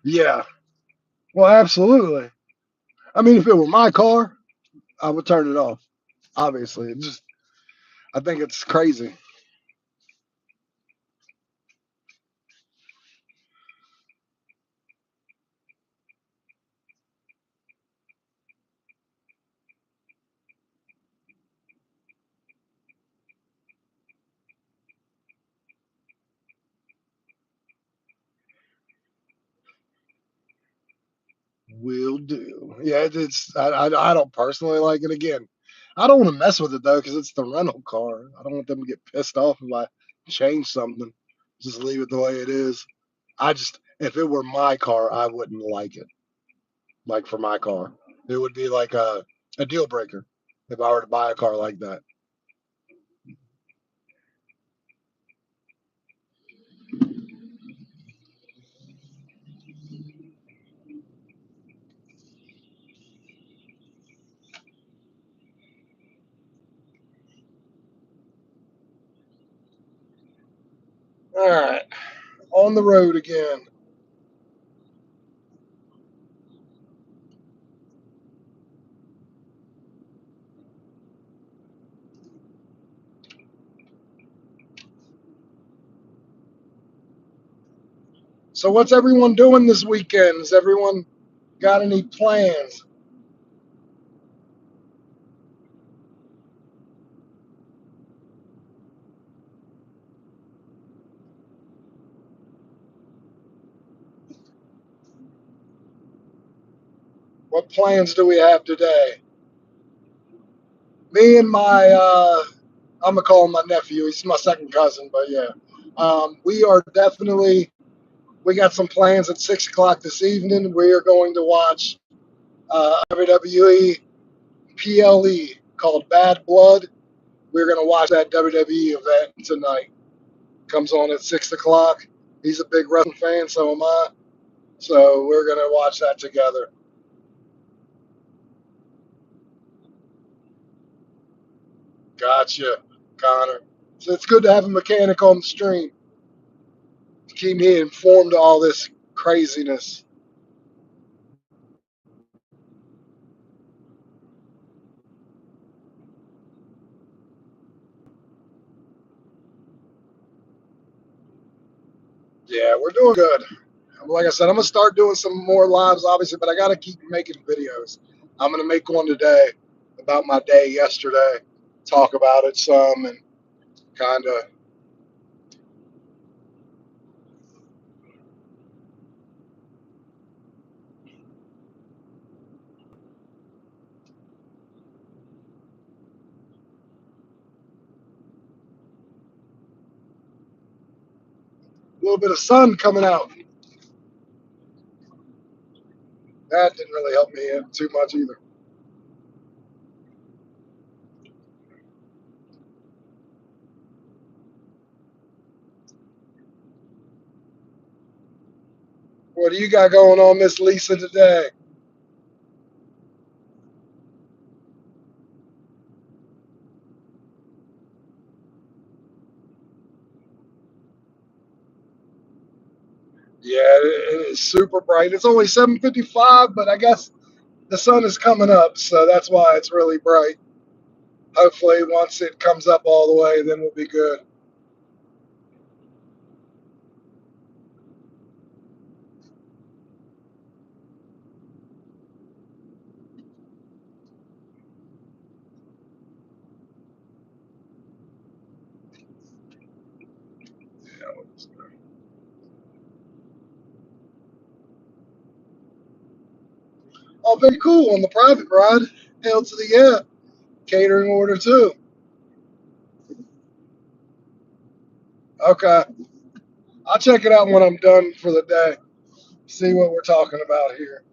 Yeah. Well, absolutely. I mean, if it were my car, I would turn it off. Obviously, it just I think it's crazy. Will do. Yeah, I don't personally like it. Again, I don't want to mess with it though because it's the rental car. I don't want them to get pissed off if I change something. Just leave it the way it is. I just if it were my car, I wouldn't like it. Like for my car, it would be like a deal breaker if I were to buy a car like that. All right, on the road again. So what's everyone doing this weekend? Has everyone got any plans? What plans do we have today? Me and my I'm gonna call him my nephew. He's my second cousin, but yeah, we are definitely we got some plans at 6 o'clock this evening. We are going to watch WWE PLE called Bad Blood. We're gonna watch that WWE event tonight. Comes on at 6 o'clock. He's a big wrestling fan, so am I. So we're gonna watch that together. Gotcha, Connor. So it's good to have a mechanic on the stream to keep me informed of all this craziness. Yeah, we're doing good. Like I said, I'm gonna start doing some more lives, obviously, but I gotta keep making videos. I'm gonna make one today about my day yesterday, talk about it some, and kind of a little bit of sun coming out. That didn't really help me too much either. What do you got going on, Miss Lisa, today? Yeah, it is super bright. It's only 7:55, but I guess The sun is coming up, so that's why it's really bright. Hopefully, once it comes up all the way, then we'll be good. Oh, very cool on the private ride. Hell to the yeah. Catering order too. Okay. I'll check it out when I'm done for the day. See what we're talking about here.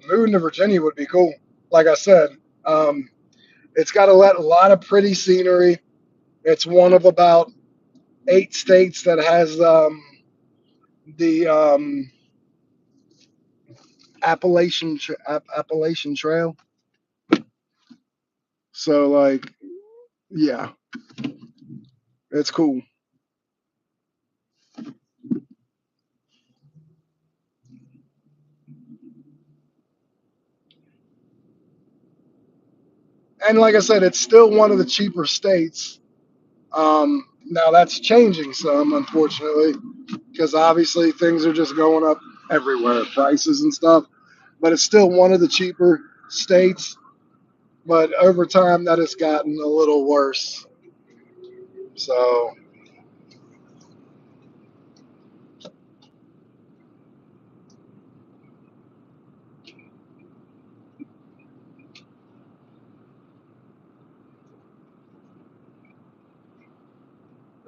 Moving to Virginia would be cool. Like I said, um, it's got a lot of pretty scenery. It's one of about 8 states that has the Appalachian Trail. So like, yeah, it's cool. And like I said, it's still one of the cheaper states. Now that's changing some, unfortunately, because obviously things are just going up everywhere, prices and stuff. But it's still one of the cheaper states. But over time, that has gotten a little worse. So,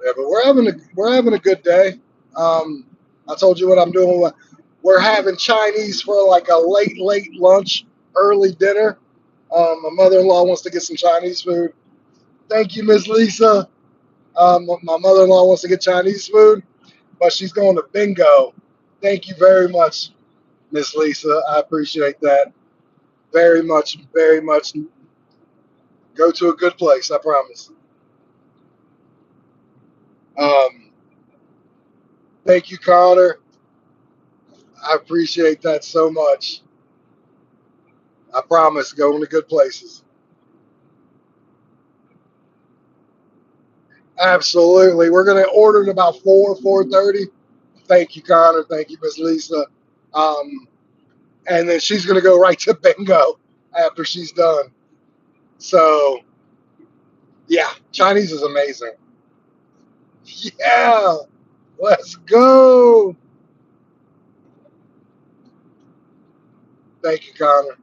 yeah, but we're having a good day. Um, I told you what I'm doing. We're having Chinese for like a late lunch, early dinner. My mother-in-law wants to get some Chinese food. Thank you, Miss Lisa. My mother-in-law wants to get Chinese food, but she's going to bingo. Thank you very much, Miss Lisa. I appreciate that very much, very much. Go to a good place, I promise. Um, Thank you, Connor. I appreciate that so much. I promise, going to good places. Absolutely. We're gonna order at about 4:30. Thank you, Connor. Thank you, Miss Lisa. Um, and then she's gonna go right to bingo after she's done. So yeah, Chinese is amazing. Yeah, let's go. Thank you, Connor.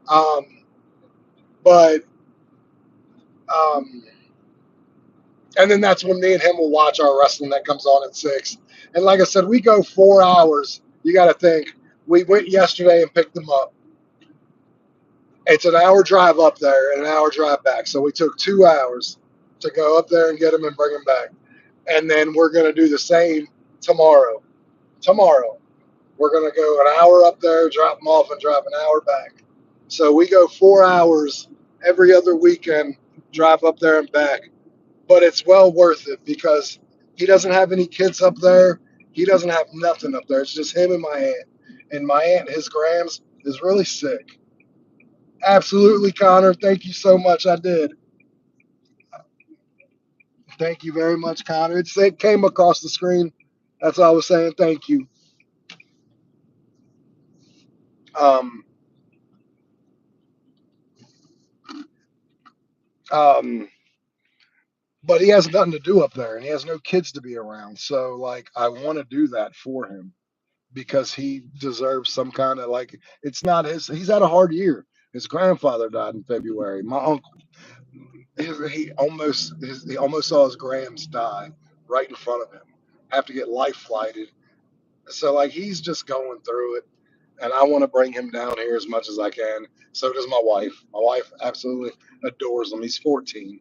Um, but um, and then that's when me and him will watch our wrestling that comes on at 6. And like I said, we go 4 hours. You got to think. We went yesterday and picked them up. It's an hour drive up there and an hour drive back. So we took 2 hours to go up there and get them and bring them back. And then we're going to do the same tomorrow. Tomorrow, we're going to go an hour up there, drop them off, and drive an hour back. So we go 4 hours every other weekend, drive up there and back. But it's well worth it because he doesn't have any kids up there. He doesn't have nothing up there. It's just him and my aunt. And my aunt, his grams, is really sick. Absolutely, Connor. Thank you so much. I did. Thank you very much, Connor. It came across the screen. That's all I was saying. Thank you. Um, um, but he has nothing to do up there, and he has no kids to be around. So, like, I want to do that for him because he deserves some kind of like. It's not his. He's had a hard year. His grandfather died in February. My uncle, he almost saw his grams die right in front of him. Have to get life flighted. So like he's just going through it, and I want to bring him down here as much as I can. So does my wife. My wife absolutely adores him. He's 14,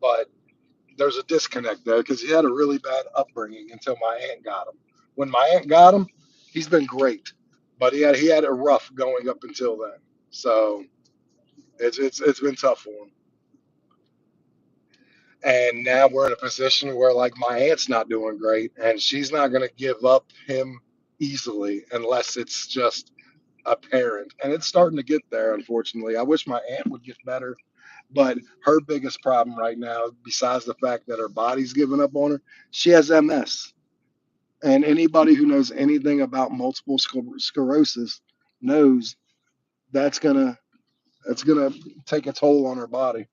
but there's a disconnect there because he had a really bad upbringing until my aunt got him. When my aunt got him, he's been great, but he had it rough going up until then. So. It's been tough for him. And now we're in a position where like my aunt's not doing great, and she's not going to give up him easily unless it's just apparent. And it's starting to get there, unfortunately. I wish my aunt would get better, but her biggest problem right now, besides the fact that her body's giving up on her, she has MS. And anybody who knows anything about multiple sclerosis knows that's gonna that's gonna take a toll on her body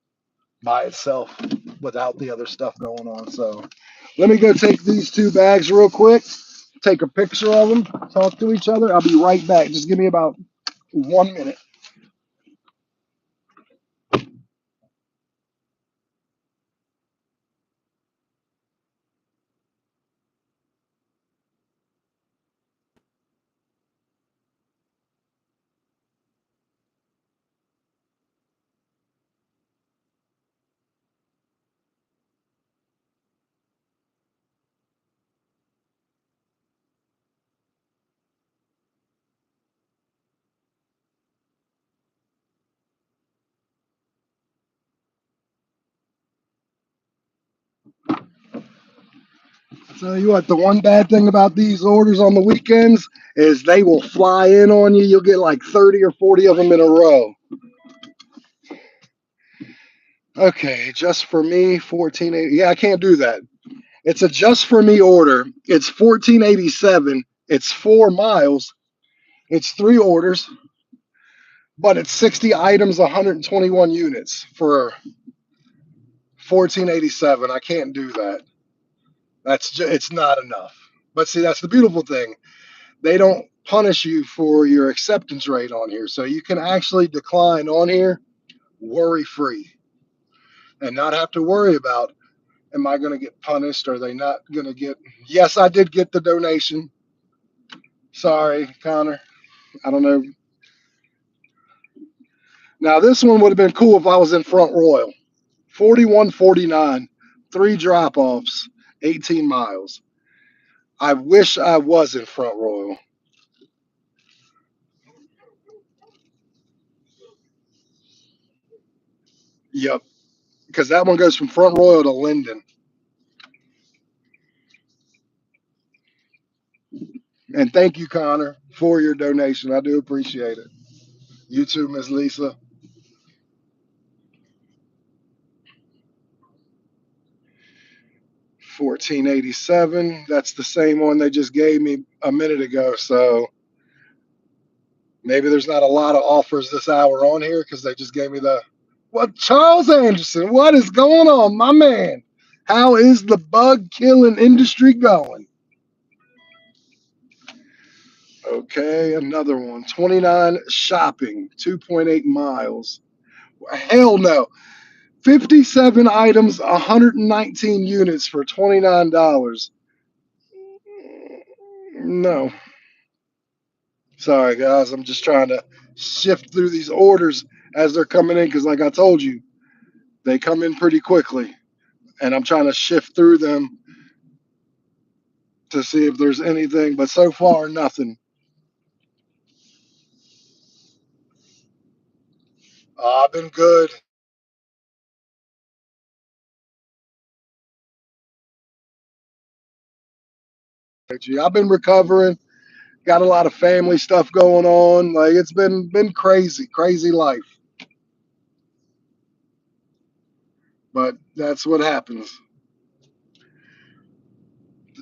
by itself without the other stuff going on. So let me go take these two bags real quick, take a picture of them, talk to each other. I'll be right back. Just give me about 1 minute. Tell you what, the one bad thing about these orders on the weekends is they will fly in on you. You'll get like 30 or 40 of them in a row. Okay, just for me, 1480. Yeah, I can't do that. It's a just for me order. It's 1487. It's 4 miles. It's three orders, but it's 60 items, 121 units for 1487. I can't do that. It's not enough. But see, that's the beautiful thing. They don't punish you for your acceptance rate on here, so you can actually decline on here worry free and not have to worry about, am I going to get punished? Are they not going to get? Yes, I did get the donation. Sorry, Connor. I don't know. Now this one would have been cool if I was in Front Royal. 4149, three drop offs, 18 miles. I wish I was in Front Royal. Yep, because that one goes from Front Royal to Linden. And thank you, Connor, for your donation. I do appreciate it. You too, Miss Lisa. 1487. That's the same one they just gave me a minute ago. So maybe there's not a lot of offers this hour on here because they just gave me the. What, Charles Anderson? What is going on, my man? How is the bug killing industry going? Okay, another one. 29 shopping, 2.8 miles. Hell no. 57 items, 119 units for $29. No. Sorry, guys. I'm just trying to shift through these orders as they're coming in because, like I told you, they come in pretty quickly. And I'm trying to shift through them to see if there's anything, but so far, nothing. I've been good. I've been recovering. Got a lot of family stuff going on. Like it's been crazy, crazy life. But that's what happens.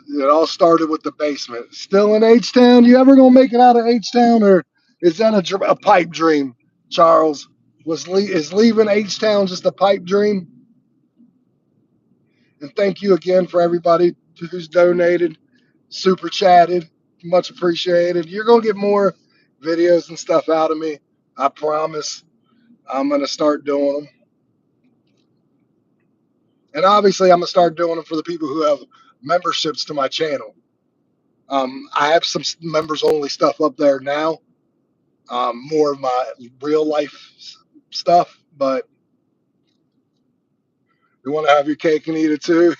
It all started with the basement. Still in H Town? You ever gonna make it out of H Town, or is that a pipe dream? Charles is leaving H Town just a pipe dream? And thank you again for everybody who's donated, super chatted, much appreciated. You're gonna get more videos and stuff out of me. I promise. I'm gonna start doing them, and obviously I'm gonna start doing them for the people who have memberships to my channel. I have some members only stuff up there now, more of my real life stuff, but you want to have your cake and eat it too.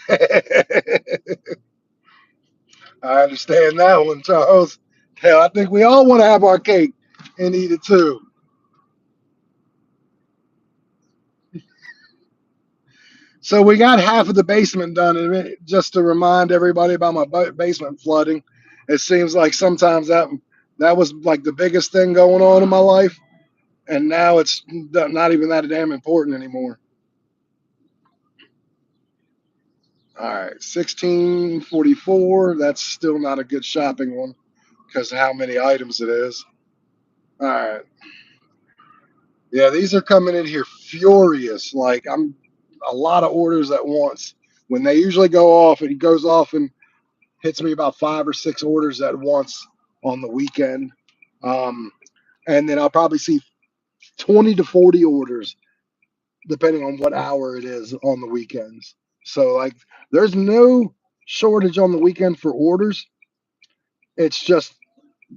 I understand that one, Charles. Hell, I think we all want to have our cake and eat it too. So we got half of the basement done, and just to remind everybody about my basement flooding, it seems like sometimes that was like the biggest thing going on in my life, and now it's not even that damn important anymore. All right, 1644. That's still not a good shopping one because of how many items it is. All right, yeah, these are coming in here furious. Like I'm a lot of orders at once. When they usually go off, it goes off and hits me about 5 or 6 orders at once on the weekend. Um, and then I'll probably see 20 to 40 orders depending on what hour it is on the weekends. So, like, there's no shortage on the weekend for orders. It's just,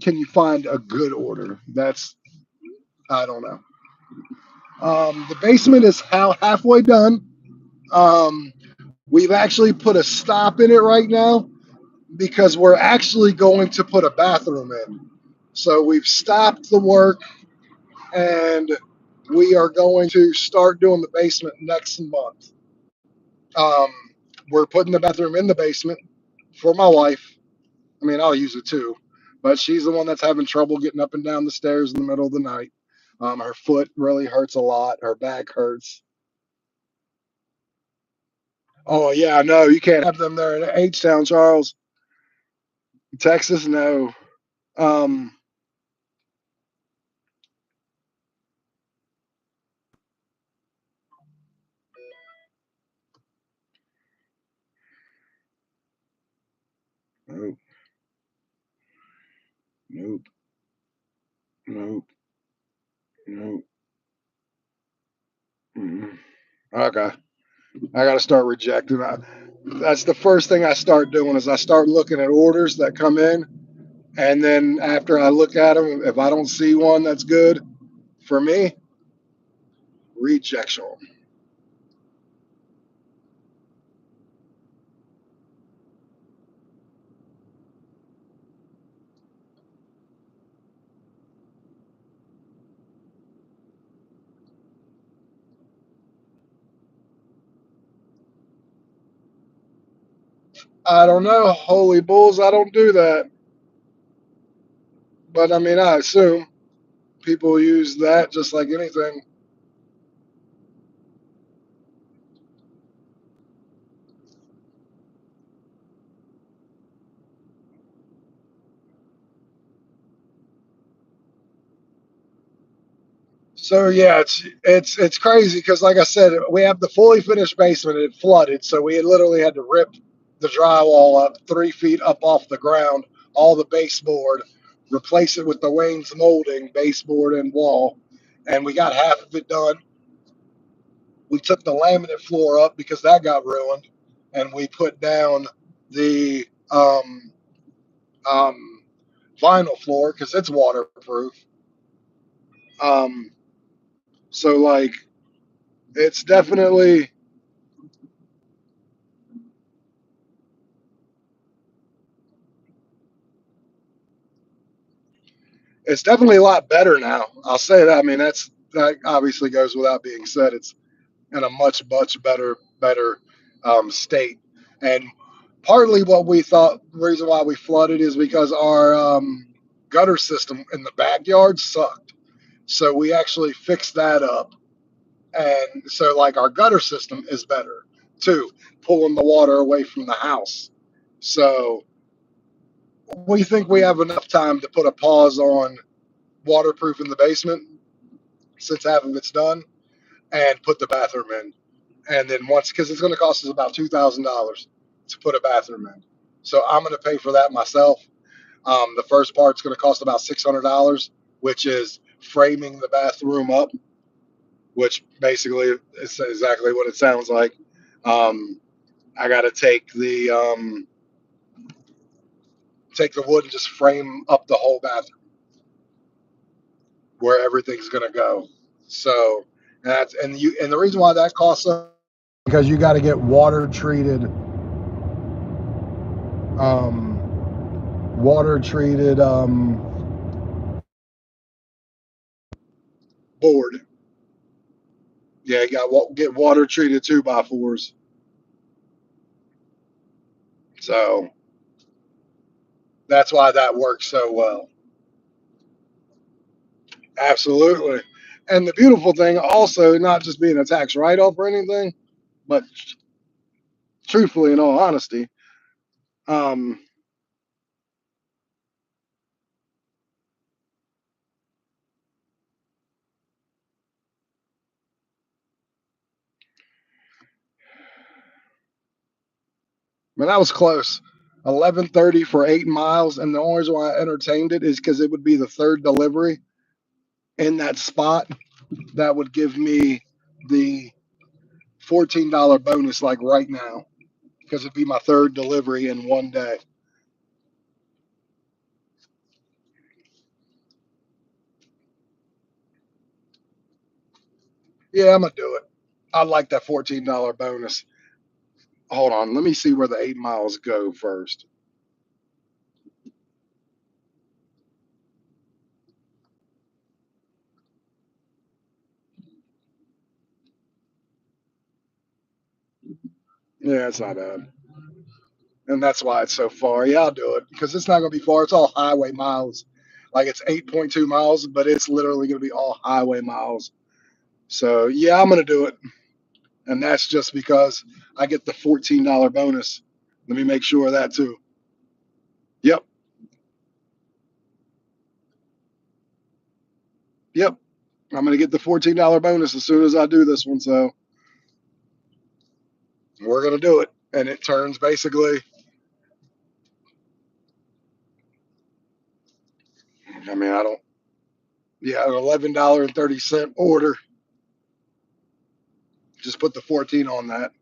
can you find a good order? That's, I don't know. The basement is halfway done. Um, we've actually put a stop in it right now because we're actually going to put a bathroom in. So we've stopped the work and we are going to start doing the basement next month. Um, we're putting the bathroom in the basement for my wife. I mean, I'll use it too, but she's the one that's having trouble getting up and down the stairs in the middle of the night. Her foot really hurts a lot. Her back hurts. Oh yeah, no, you can't have them there in H Town, Charles, Texas. No. Um, nope, nope, nope, nope. Mm-mm. Okay. I got to start rejecting. That's the first thing I start doing is I start looking at orders that come in, and then after I look at them, if I don't see one that's good for me, rejection. I don't know. Holy bulls, I don't do that. But I mean, I assume people use that just like anything. So yeah, it's crazy because like I said, we have the fully finished basement. It flooded, so we had literally had to rip the drywall up 3 feet up off the ground, all the baseboard, replace it with the Wayne's molding baseboard and wall, and we got half of it done. We took the laminate floor up because that got ruined, and we put down the um, vinyl floor because it's waterproof. Um, so like it's definitely it's definitely a lot better now. I'll say that. I mean, that obviously goes without being said. It's in a much better state. And partly what we thought the reason why we flooded is because our gutter system in the backyard sucked. So we actually fixed that up, and so like our gutter system is better too, pulling the water away from the house. So we think we have enough time to put a pause on waterproof in the basement since half of it's done, and put the bathroom in. And then once, because it's going to cost us about $2,000 to put a bathroom in, so I'm going to pay for that myself. The first part's going to cost about $600, which is framing the bathroom up, which basically is exactly what it sounds like. Um, I got to take the wood and just frame up the whole bathroom where everything's going to go. So and the reason why that costs because you got to get um, water treated board. Yeah, you got to get water treated 2x4s. So that's why that works so well. Absolutely. And the beautiful thing also, not just being a tax write off or anything, but truthfully, in all honesty, um, man, that was close. 11:30 for 8 miles, and the only reason why I entertained it is because it would be the third delivery in that spot that would give me the $14 bonus, like right now, because it'd be my third delivery in one day. Yeah, I'm gonna do it. I like that $14 bonus. Hold on, let me see where the 8 miles go first. Yeah, it's not bad. And that's why it's so far. Yeah, I'll do it because it's not going to be far. It's all highway miles. Like it's 8.2 miles, but it's literally going to be all highway miles. So yeah, I'm going to do it. And that's just because I get the $14 bonus. Let me make sure of that too. Yep. Yep. I'm going to get the $14 bonus as soon as I do this one. So we're going to do it. And it turns basically, I mean, I don't, yeah, an $11.30 order. Just put the 14 on that.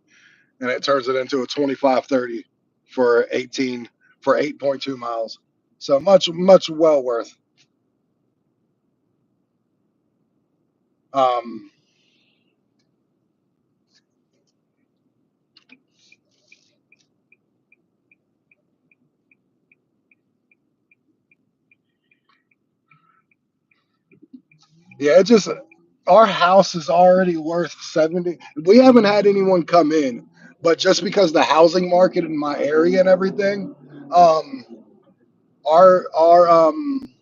And it turns it into a 25.30 for 18 for 8.2 miles. So much well worth. Um, yeah, it just our house is already worth 70. We haven't had anyone come in, but just because the housing market in my area and everything, um, our our um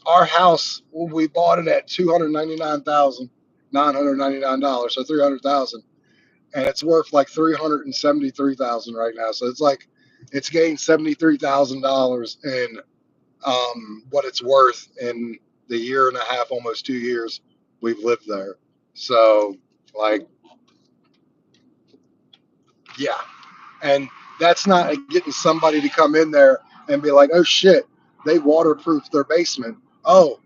our house we bought it at $299,999, so 300,000, and it's worth like 373,000 right now. So it's like it's gained $73,000 in what it's worth in the year and a half, almost 2 years we've lived there. So like, yeah, and that's not getting somebody to come in there and be like, oh shit, they waterproofed their basement. Oh,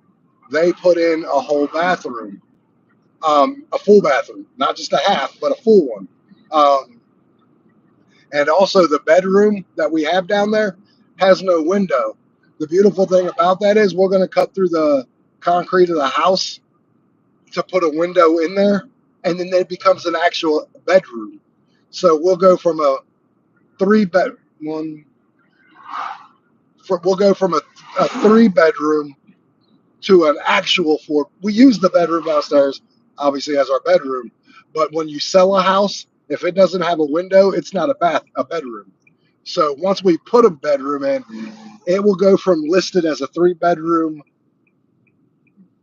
they put in a whole bathroom, a full bathroom, not just a half, but a full one. Um, And also, the bedroom that we have down there has no window. The beautiful thing about that is we're going to cut through the concrete of the house to put a window in there, and then it becomes an actual bedroom. So we'll go from a three bed one. We'll go from a 3 bedroom to an actual four. We use the bedroom downstairs, obviously, as our bedroom. But when you sell a house, if it doesn't have a window, it's not a bedroom. So once we put a bedroom in, it will go from listed as a 3 bedroom,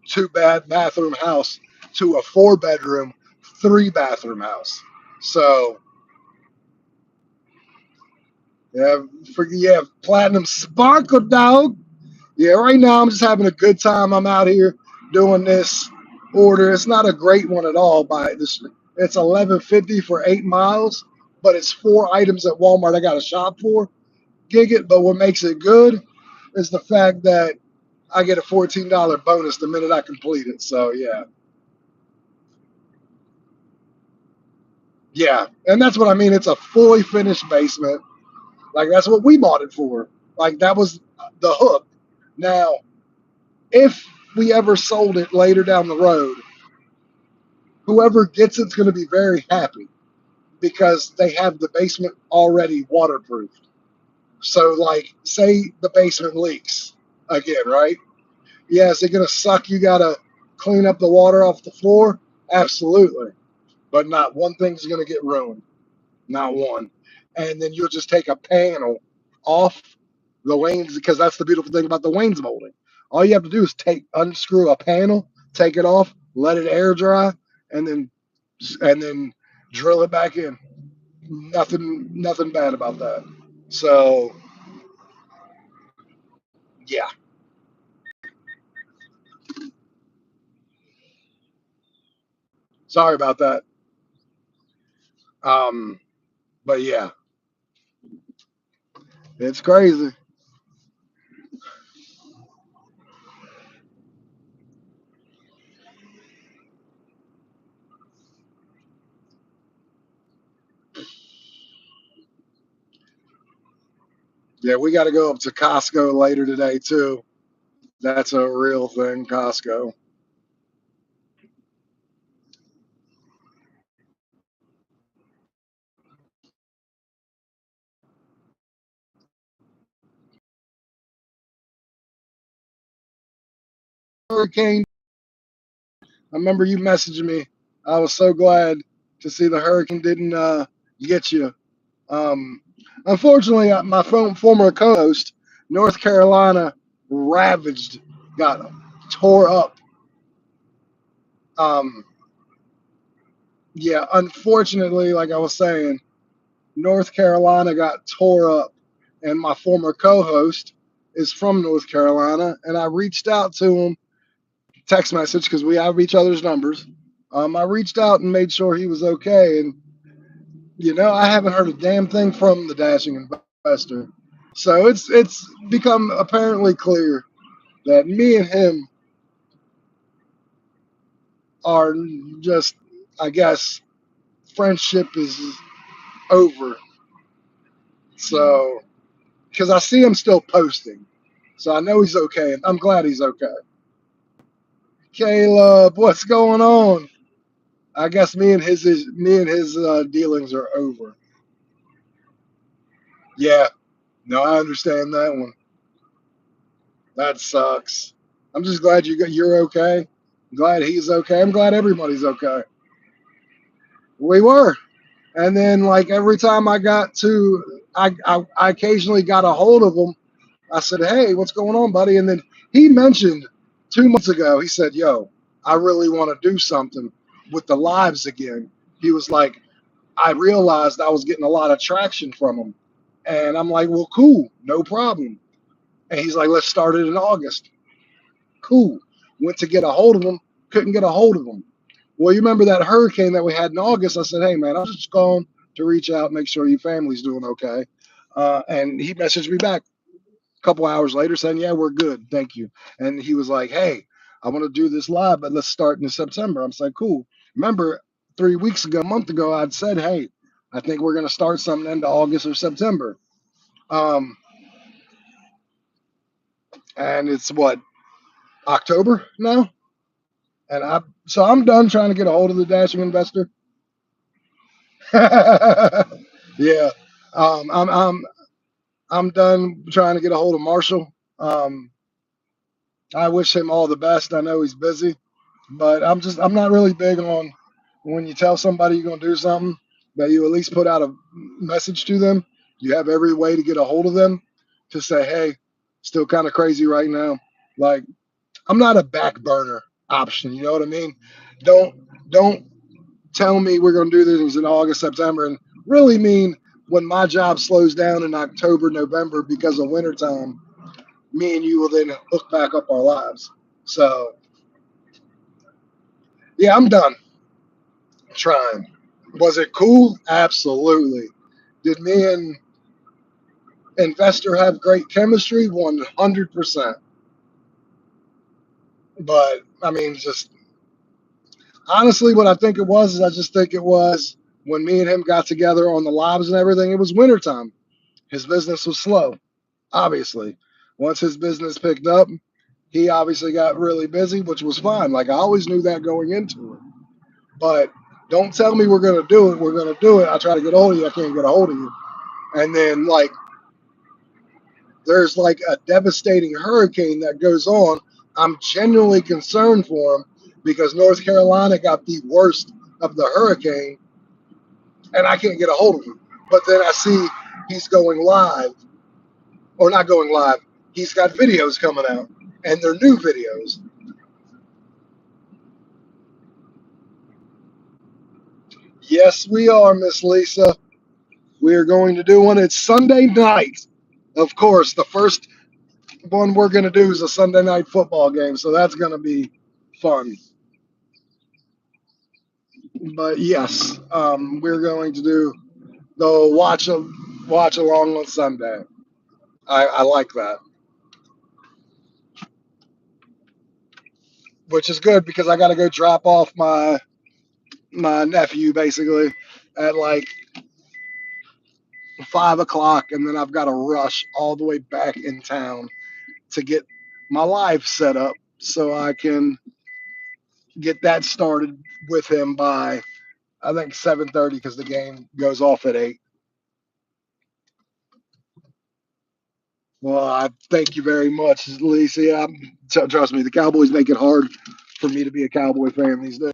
2 bathroom house to a 4 bedroom, 3 bathroom house. So yeah, platinum sparkle dog. Yeah, right now I'm just having a good time. I'm out here doing this order. It's not a great one at all. By this, it's 11.50 for 8 miles, but it's 4 items at Walmart I got to shop for. Gig it, but what makes it good is the fact that I get a $14 bonus the minute I complete it. So yeah, and that's what I mean. It's a fully finished basement. Like that's what we bought it for. Like that was the hook. Now, if we ever sold it later down the road, whoever gets it's going to be very happy because they have the basement already waterproofed. So, like, say the basement leaks again, right? Yeah, is it going to suck? You got to clean up the water off the floor. Absolutely. But not one thing's going to get ruined. Not one. And then you'll just take a panel off the Waynes, because that's the beautiful thing about the Waynes molding. All you have to do is unscrew a panel, take it off, let it air dry, and then drill it back in. Nothing bad about that. So yeah, sorry about that. Um, but yeah, it's crazy. Yeah, we got to go up to Costco later today too. That's a real thing, Costco. Hurricane. I remember you messaging me. I was so glad to see the hurricane didn't get you. Um, Unfortunately, my former co-host, North Carolina, ravaged, got tore up. Um, yeah, unfortunately, like I was saying, North Carolina got tore up, and my former co-host is from North Carolina, and I reached out to him, text message, because we have each other's numbers. I reached out and made sure he was okay, and I haven't heard a damn thing from the dashing investor. So it's become apparently clear that me and him are just, I guess, friendship is over. So because I see him still posting, so I know he's okay. I'm glad he's okay. Caleb, what's going on? I guess me and his dealings are over. Yeah, no, I understand that one. That sucks. I'm just glad you're okay. I'm glad he's okay. I'm glad everybody's okay. We were. And then like every time I occasionally got a hold of him, I said, "Hey, what's going on, buddy?" And then he mentioned 2 months ago, he said, "Yo, I really want to do something with the lives again." He was like, I realized I was getting a lot of traction from him. And I'm like, "Well, cool, no problem." And he's like, "Let's start it in August." Cool. Went to get a hold of him, couldn't get a hold of him. Well, you remember that hurricane that we had in August? I said, "Hey, man, I'm just calling to reach out, make sure your family's doing okay." And he messaged me back a couple hours later saying, "Yeah, we're good. Thank you." And he was like, "Hey, I want to do this live, but let's start in September." I'm like, "Cool." Remember, 3 weeks ago, a month ago, I'd said, "Hey, I think we're going to start something into August or September." Um, and it's what, October now? I'm done trying to get a hold of the dashing investor. Yeah, um, I'm I'm I'm done trying to get a hold of Marshall. Um, I wish him all the best. I know he's busy, but I'm not really big on when you tell somebody you're gonna do something that you at least put out a message to them. You have every way to get a hold of them to say, "Hey, still kind of crazy right now." Like, I'm not a back burner option. You know what I mean? Don't don't tell me we're going to do this in August, September, and really mean when my job slows down in October, November because of wintertime, me and you will then hook back up our lives. So, yeah, I'm done trying. Was it cool? Absolutely. Did me and investor have great chemistry? 100%. But, I mean, just honestly, what I think it was is I just think it was when me and him got together on the lives and everything, it was wintertime. His business was slow, obviously. Once his business picked up, he obviously got really busy, which was fine. Like I always knew that going into it. But don't tell me we're gonna do it. We're gonna do it. I try to get a hold of you. I can't get a hold of you. And then like there's like a devastating hurricane that goes on. I'm genuinely concerned for him. because North Carolina got the worst of the hurricane, and I can't get a hold of him. But then I see he's going live, or not going live. He's got videos coming out, and they're new videos. Yes, we are, Miss Lisa. We are going to do one. It's Sunday night. Of course, the first one we're going to do is a Sunday night football game, so that's going to be fun. But yes, we're going to do the watch along on Sunday. I like that, which is good because I got to go drop off my nephew basically at like 5 o'clock, and then I've got to rush all the way back in town to get my live set up so I can get that started with him by I think 7:30 because the game goes off at 8. Well, I thank you very much, Lisa. Trust me, the Cowboys make it hard for me to be a Cowboy fan these days.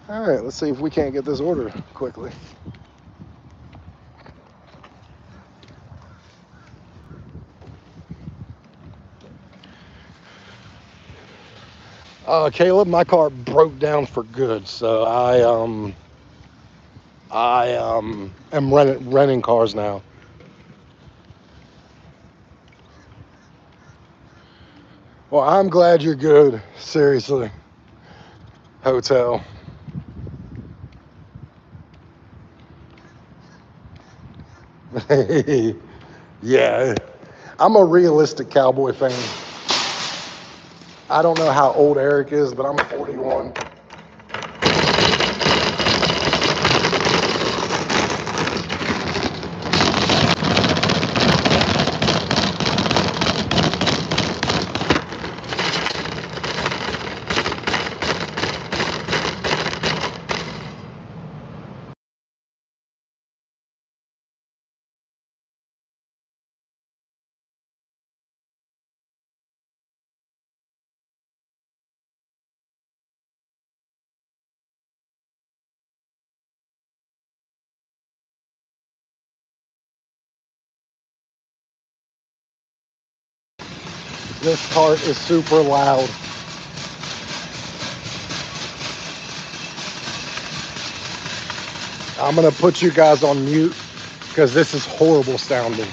All right, let's see if we can't get this order quickly. Caleb, my car broke down for good, so I am renting cars now. Well, I'm glad you're good. Seriously, hotel. Yeah, I'm a realistic Cowboy fan. I don't know how old Eric is, but I'm 41. This cart is super loud. I'm gonna put you guys on mute because this is horrible sounding.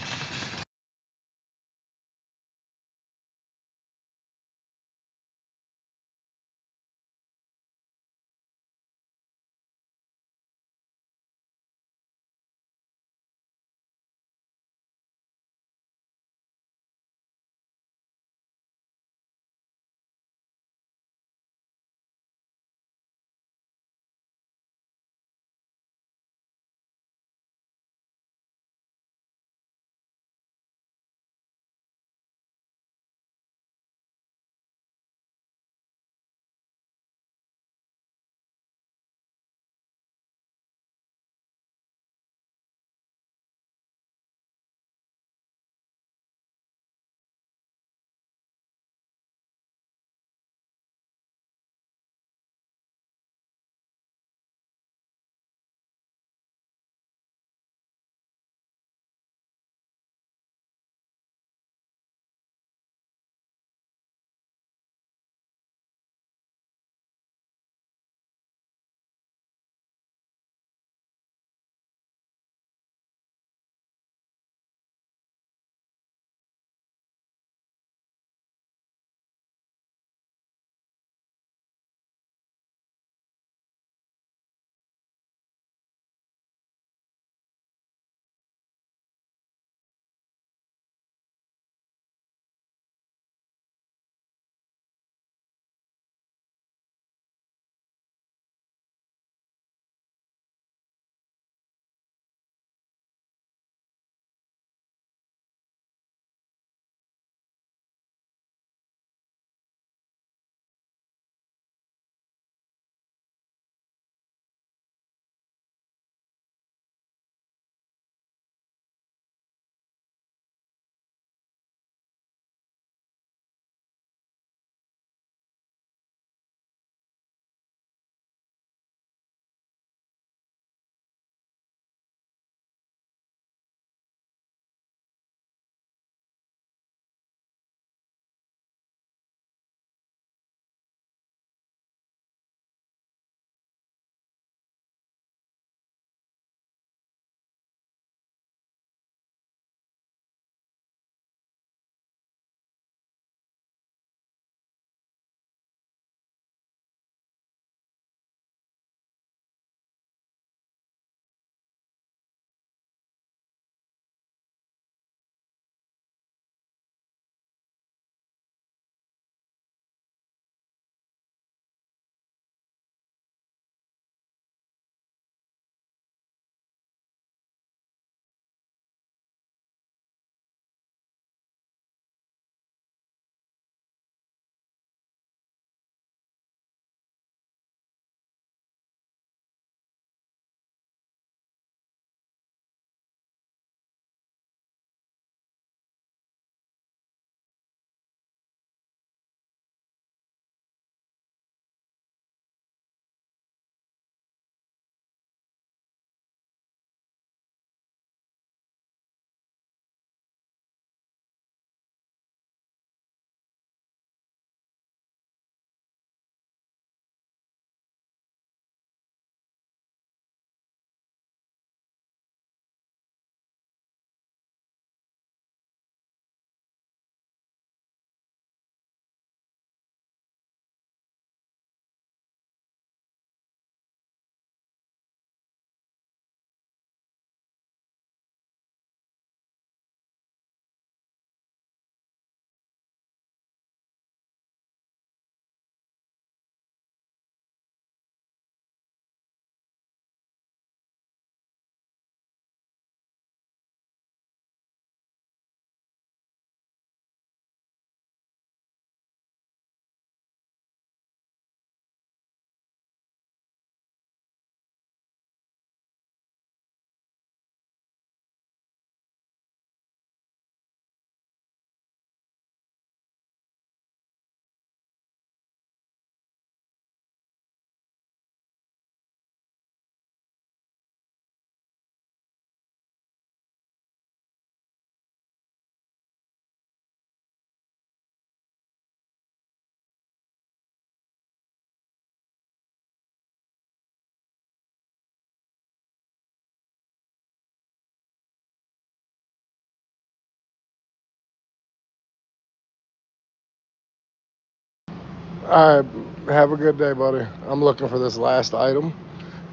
All right, have a good day, buddy. I'm looking for this last item.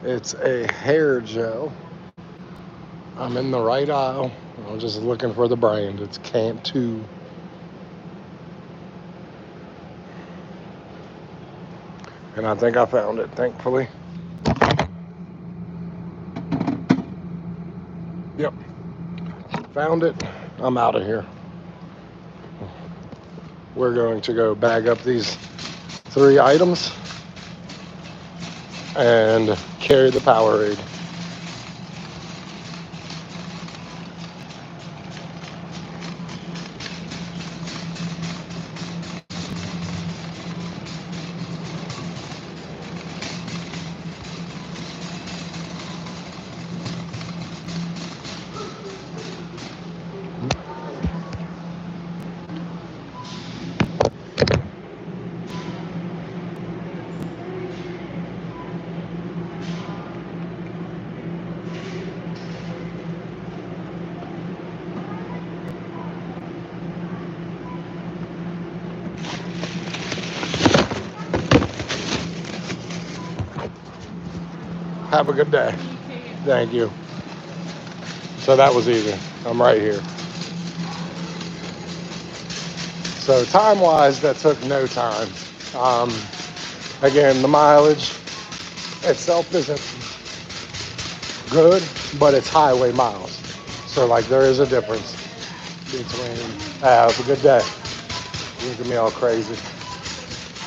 It's a hair gel. I'm in the right aisle. I'm just looking for the brand. It's Cantu. And I think I found it, thankfully. Yep, found it. I'm out of here. We're going to go bag up these 3 items and carry the Powerade. Have a good day. Thank you. So that was easy. I'm right here. So time wise, that took no time. Um, Again, the mileage itself isn't good, but it's highway miles. So like there is a difference between. Have a good day. You look at me all crazy.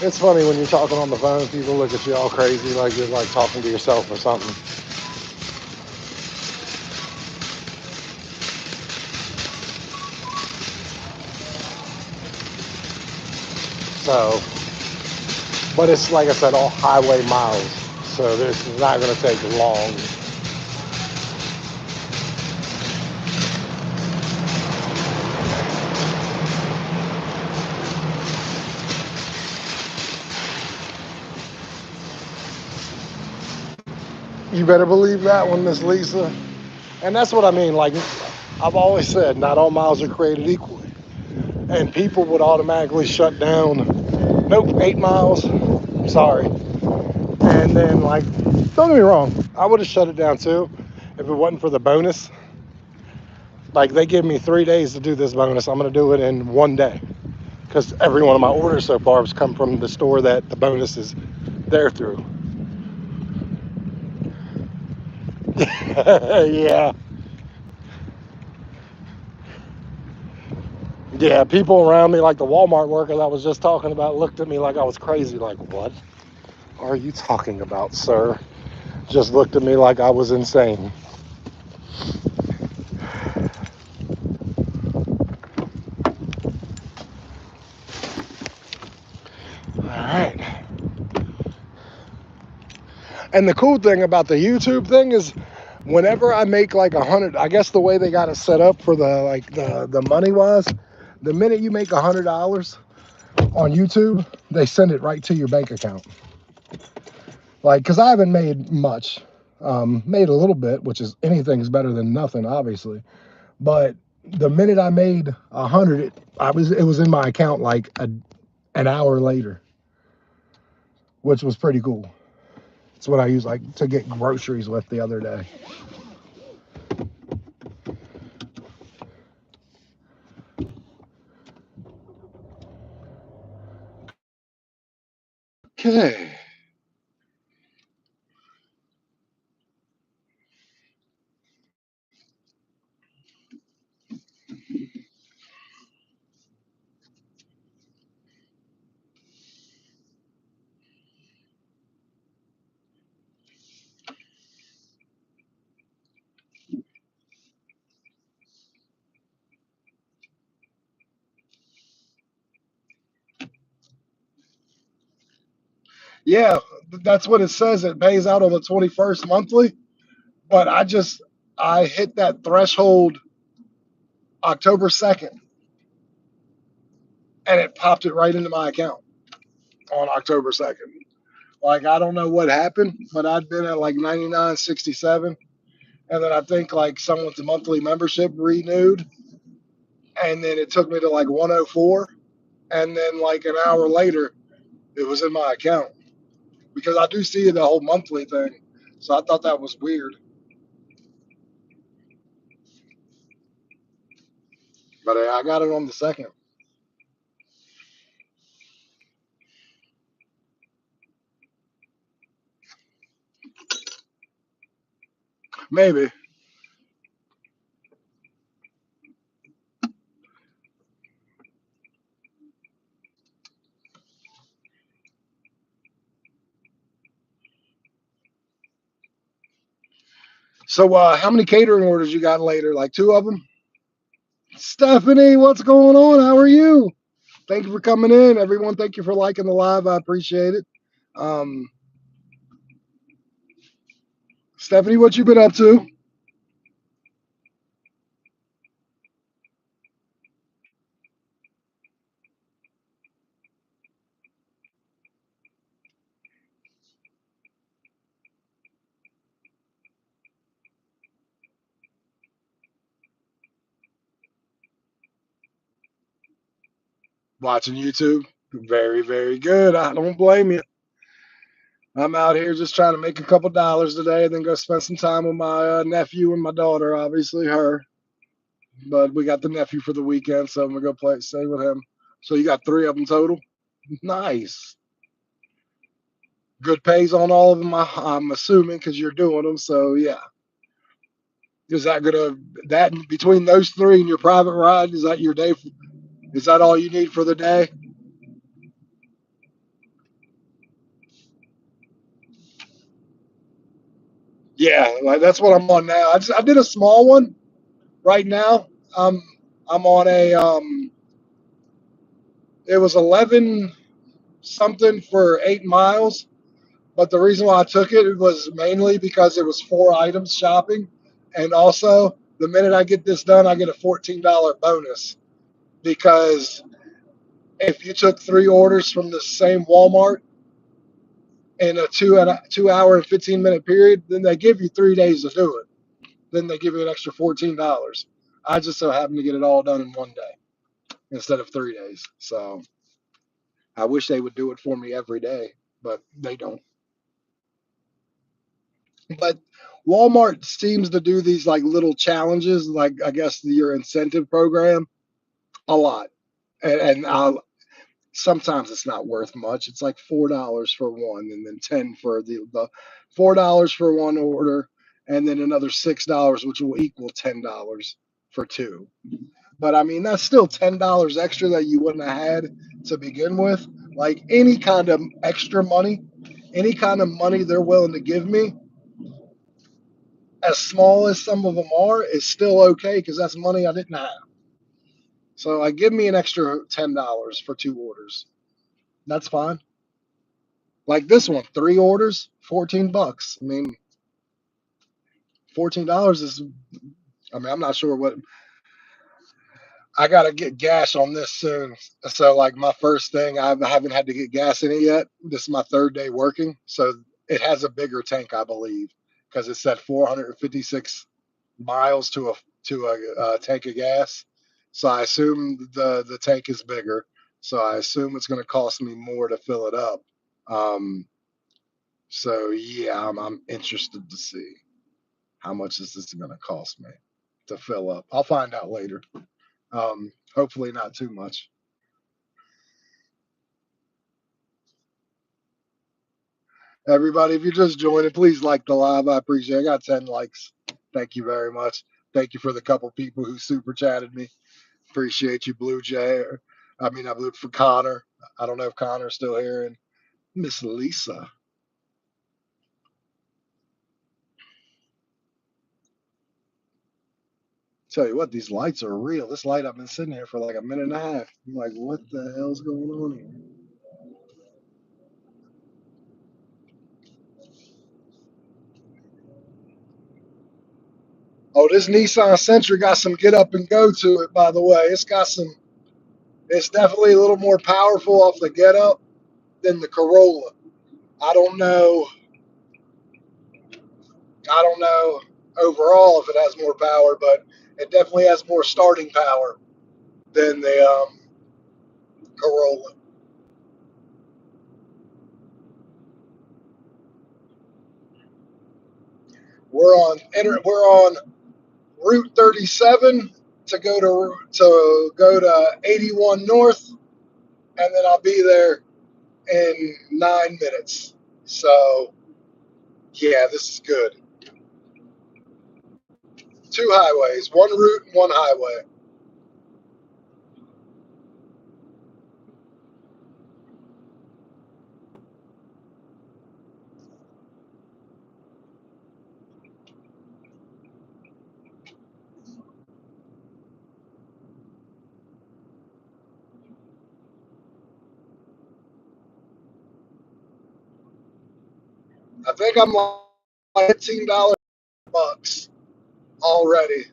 It's funny when you're talking on the phone, people look at you all crazy, like you're like talking to yourself or something. So, but it's like I said, all highway miles. So this is not going to take long. You better believe that one, Miss Lisa. And that's what I mean. Like I've always said, not all miles are created equally. And people would automatically shut down. Nope, 8 miles. Sorry. And then like, don't get me wrong, I would have shut it down too if it wasn't for the bonus. Like they give me 3 days to do this bonus. I'm gonna do it in one day because every one of my orders so far has come from the store that the bonus is there through. Yeah. Yeah, people around me, like the Walmart worker I was just talking about, looked at me like I was crazy. Like, what are you talking about, sir? Just looked at me like I was insane. All right. And the cool thing about the YouTube thing is whenever I make like 100, I guess the way they got it set up for the like the money wise, the minute you make $100 on YouTube, they send it right to your bank account. Like, cause I haven't made much, made a little bit, which is anything's better than nothing, obviously. But the minute I made 100, it was in my account like an hour later, which was pretty cool. It's what I use like to get groceries with the other day. Okay. Yeah, that's what it says. It pays out on the 21st monthly. But I hit that threshold October 2nd and it popped it right into my account on October 2nd. Like, I don't know what happened, but I'd been at like 99.67. And then I think like someone's monthly membership renewed. And then it took me to like 104. And then like an hour later, It was in my account because I do see the whole monthly thing. So I thought that was weird. But I got it on the second. Maybe. So how many catering orders you got later? Like two of them? Stephanie, what's going on? How are you? Thank you for coming in. Everyone, thank you for liking the live. I appreciate it. Um, Stephanie, what you been up to? Watching YouTube. Very, very good. I don't blame you. I'm out here just trying to make a couple dollars today and then go spend some time with my nephew and my daughter, obviously her. But we got the nephew for the weekend, so I'm going to go stay with him. So you got three of them total? Nice. Good pays on all of them, I'm assuming, because you're doing them. So yeah. Is that gonna that between those three and your private ride? Is that your day? Is that all you need for the day? Yeah, like that's what I'm on now. I did a small one right now. Um, I'm on a it was 11 something for 8 miles, but the reason why I took it was mainly because it was 4 items shopping, and also the minute I get this done, I get a $14 bonus because if you took three orders from the same Walmart in a 2 hour and 15-minute period, then they give you 3 days to do it. Then they give you an extra $14. I just so happen to get it all done in one day instead of 3 days. So I wish they would do it for me every day, but they don't. But Walmart seems to do these like little challenges, like I guess your incentive program, a lot. And sometimes it's not worth much. It's like $4 for one, and then 10 for the $4 for one order, and then another $6, which will equal $10 for two. But I mean, that's still $10 extra that you wouldn't have had to begin with. Like any kind of extra money, any kind of money they're willing to give me, as small as some of them are, is still okay because that's money I didn't have. So like, give me an extra $10 for two orders. That's fine. Like this one, three orders, $14. I mean, $14 is. I mean, I'm not sure what. I gotta get gas on this soon. So like my first thing, I haven't had to get gas in it yet. This is my third day working, so it has a bigger tank, I believe, because it said 456 miles to a tank of gas. So I assume the tank is bigger. So I assume it's going to cost me more to fill it up. Um, so yeah, I'm interested to see how much is this going to cost me to fill up. I'll find out later. Hopefully not too much. Everybody, if you're just joining, please like the live. I appreciate it. I got 10 likes. Thank you very much. Thank you for the couple people who super chatted me. Appreciate you, Blue Jay. I mean, I looked for Connor. I don't know if Connor's still here. And Miss Lisa. Tell you what, these lights are real. This light, I've been sitting here for like a minute and a half. I'm like, what the hell's going on here? Oh, this Nissan Sentra got some get up and go to it, by the way. It's definitely a little more powerful off the get up than the Corolla. I don't know. I don't know overall if it has more power, but it definitely has more starting power than the Corolla. we're on Route 37 to go to 81 North, and then I'll be there in 9 minutes. So yeah, this is good. Two highways, one route and one highway. I think I'm like $15 bucks already.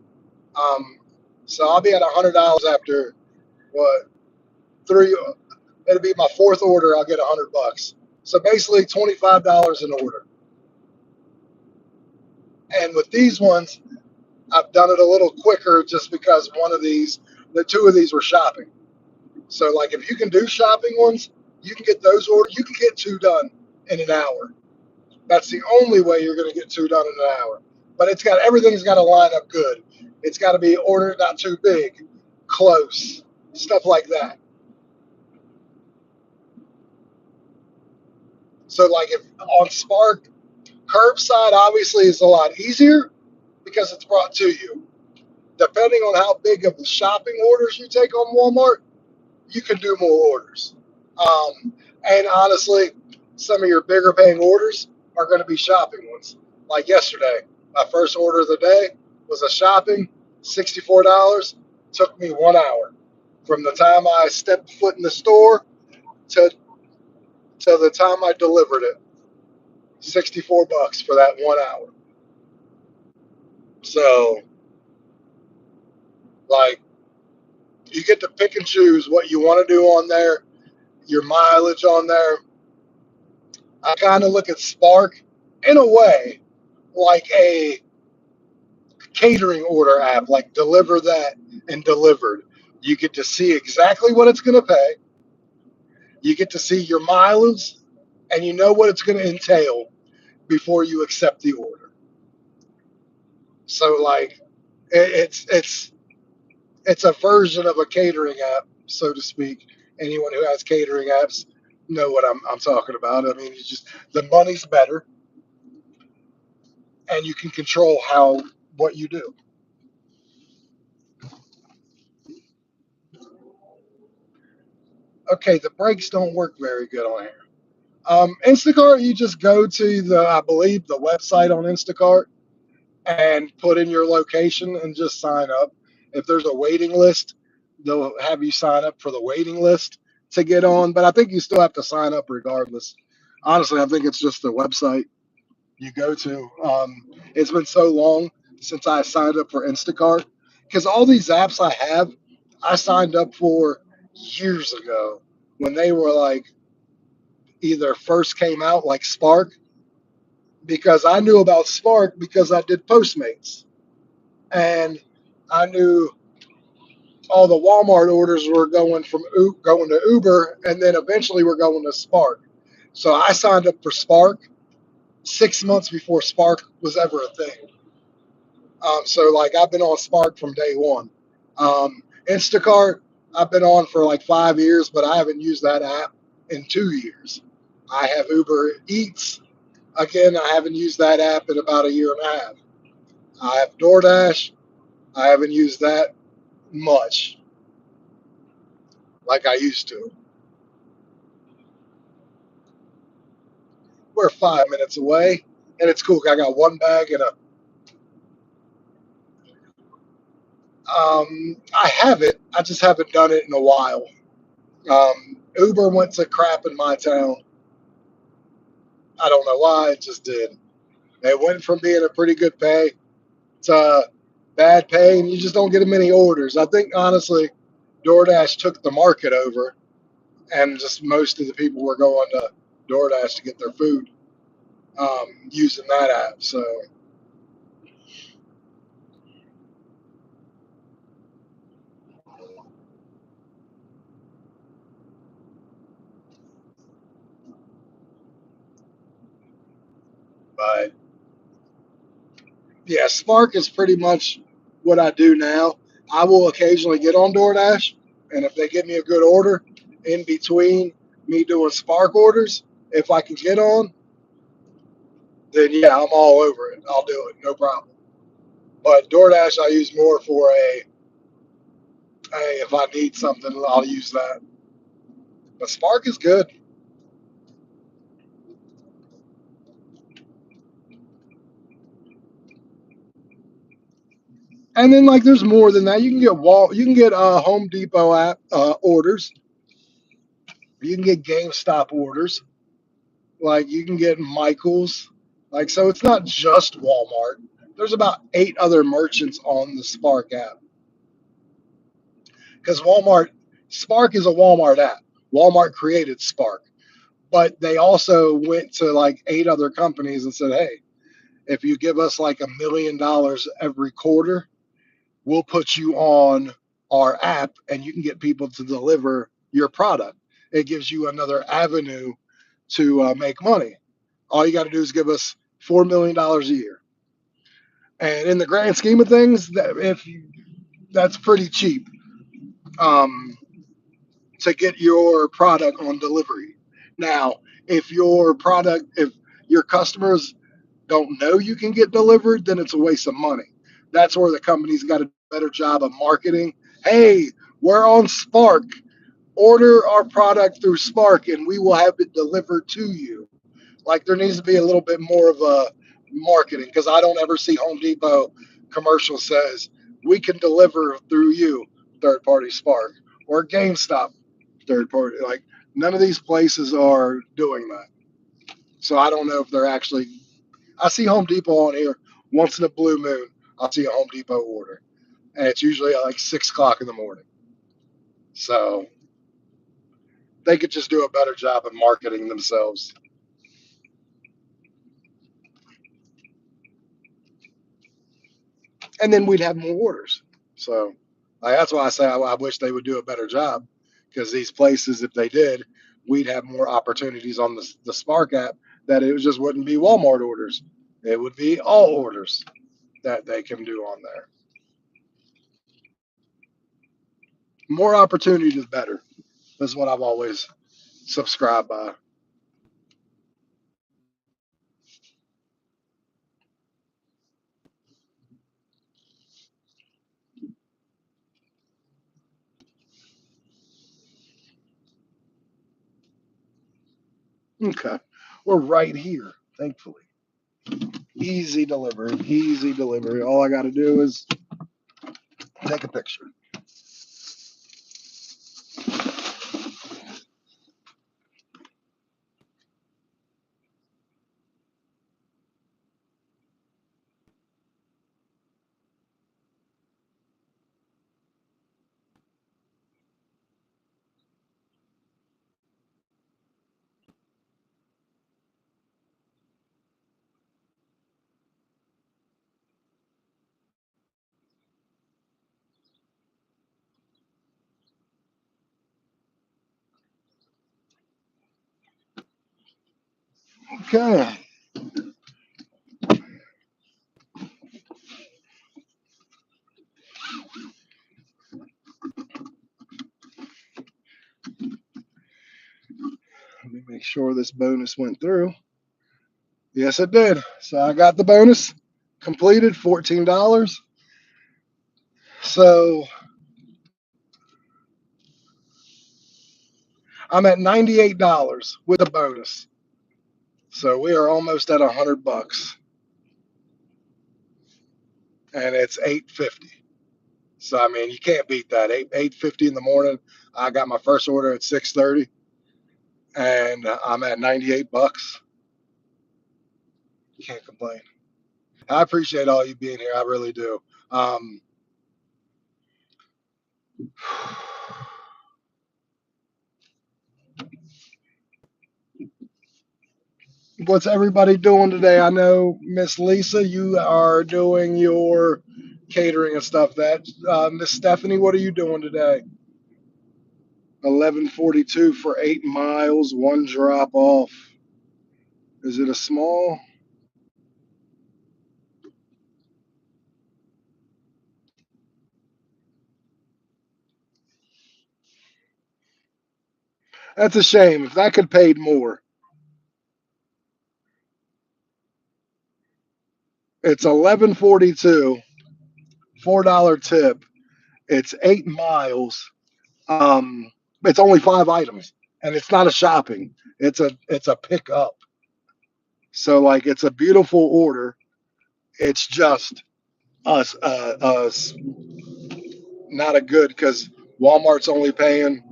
Um, so I'll be at $100 after what three? It'll be my fourth order. I'll get $100. So basically $25 an order. And with these ones, I've done it a little quicker just because the two of these were shopping. So like if you can do shopping ones, you can get those ordered. You can get two done in an hour. That's the only way you're going to get two done in an hour. But everything's got to line up good. It's got to be ordered not too big, close, stuff like that. So like if on Spark, curbside obviously is a lot easier because it's brought to you. Depending on how big of the shopping orders you take on Walmart, you can do more orders. And honestly, some of your bigger paying orders are going to be shopping ones. Like yesterday, my first order of the day was a shopping, $64. Took me 1 hour from the time I stepped foot in the store to the time I delivered it. 64 bucks for that 1 hour. So, like, you get to pick and choose what you want to do on there, your mileage on there. I kind of look at Spark in a way like a catering order app, like Deliver That and Delivered. You get to see exactly what it's going to pay. You get to see your mileage, and you know what it's going to entail before you accept the order. So, like, it's a version of a catering app, so to speak. Anyone who has catering apps know what I'm talking about. I mean, the money's better, and you can control how what you do. Okay, the brakes don't work very good on here. Instacart, you just go to I believe, the website on Instacart and put in your location and just sign up. If there's a waiting list, they'll have you sign up for the waiting list to get on. But I think you still have to sign up regardless. Honestly, I think it's just the website you go to. It's been so long since I signed up for Instacart because all these apps I have, I signed up for years ago when they were like either first came out, like Spark, because I knew about Spark because I did Postmates, and I knew all the Walmart orders were going to Uber, and then eventually we're going to Spark. So I signed up for Spark 6 months before Spark was ever a thing. So like I've been on Spark from day one. Instacart, I've been on for like 5 years, but I haven't used that app in 2 years. I have Uber Eats. Again, I haven't used that app in about a year and a half. I have DoorDash. I haven't used that much like I used to. We're 5 minutes away, and it's cool. I got one bag and a. I have it. I just haven't done it in a while. Uber went to crap in my town. I don't know why. It just did. It went from being a pretty good pay to bad pay, and you just don't get as many orders. I think honestly, DoorDash took the market over, and just most of the people were going to DoorDash to get their food using that app. So, but Yeah, Spark is pretty much what I do now. I will occasionally get on DoorDash, and if they give me a good order in between me doing Spark orders, if I can get on, then yeah, I'm all over it. I'll do it, no problem. But DoorDash I use more for hey, if I need something, I'll use that. But Spark is good. And then like there's more than that. You can get Home Depot app orders. You can get GameStop orders. Like you can get Michaels. Like so, it's not just Walmart. There's about 8 other merchants on the Spark app because Spark is a Walmart app. Walmart created Spark, but they also went to like 8 other companies and said, "Hey, if you give us like $1 million every quarter, we'll put you on our app and you can get people to deliver your product. It gives you another avenue to make money. All you got to do is give us $4 million a year." And in the grand scheme of things, if that's pretty cheap um, to get your product on delivery. Now, if your customers don't know you can get delivered, then it's a waste of money. That's where the company's got a better job of marketing. Hey, we're on Spark. Order our product through Spark and we will have it delivered to you. Like there needs to be a little bit more of a marketing because I don't ever see Home Depot commercial says we can deliver through you, third party Spark, or GameStop, third party. Like none of these places are doing that. So I don't know if they're actually. I see Home Depot on here once in a blue moon. I'll see a Home Depot order, and it's usually at like 6 o'clock in the morning. So they could just do a better job of marketing themselves, and then we'd have more orders. So that's why I say I wish they would do a better job because these places, if they did, we'd have more opportunities on the Spark app that it just wouldn't be Walmart orders. It would be all orders that they can do on there. More opportunity is better. That's what I've always subscribed by. Okay. We're right here, thankfully. Easy delivery. Easy delivery. All I got to do is take a picture. Okay. Let me make sure this bonus went through. Yes, it did. So I got the bonus completed, $14. So I'm at $98 with a bonus. So we are almost at $100, and it's 8:50. So I mean, you can't beat that. 8:50 in the morning. I got my first order at 6:30, and I'm at $98. Can't complain. I appreciate all you being here. I really do. Um, what's everybody doing today? I know Miss Lisa, you are doing your catering and stuff. That Miss Stephanie, what are you doing today? 11:42 for 8 miles, one drop off. Is it a small? That's a shame. If that could paid more, it's 11.42, $4 tip. It's 8 miles. Um, it's only 5 items, and it's not a shopping. It's a pickup. So like it's a beautiful order. It's just us not a good because Walmart's only paying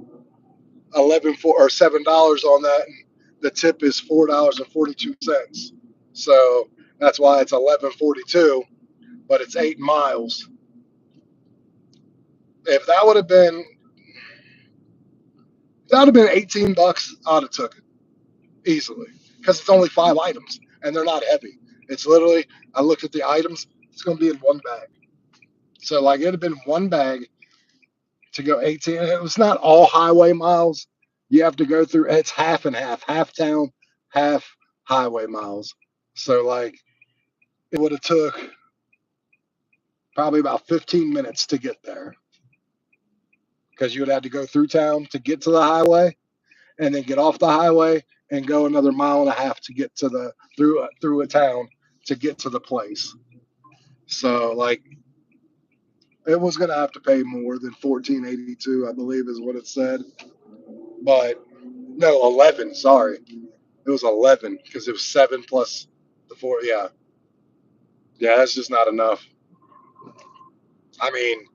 11 for or $7 on that. And the tip is $4.42. So that's why it's 11.42, but it's 8 miles. If that would have been that would have been $18, I'd have took it easily because it's only 5 items and they're not heavy. It's literally I looked at the items. It's going to be in one bag. So like it'd have been one bag to go 18. It was not all highway miles. You have to go through. It's half and half, half town, half highway miles. So like it would have took probably about 15 minutes to get there because you would have to go through town to get to the highway and then get off the highway and go another mile and a half to get to the through a town to get to the place. So like it was gonna have to pay more than 14.82, I believe is what it said. But no, 11. Sorry, it was 11 because it was 7 plus the 4. Yeah, yeah, that's just not enough. I mean,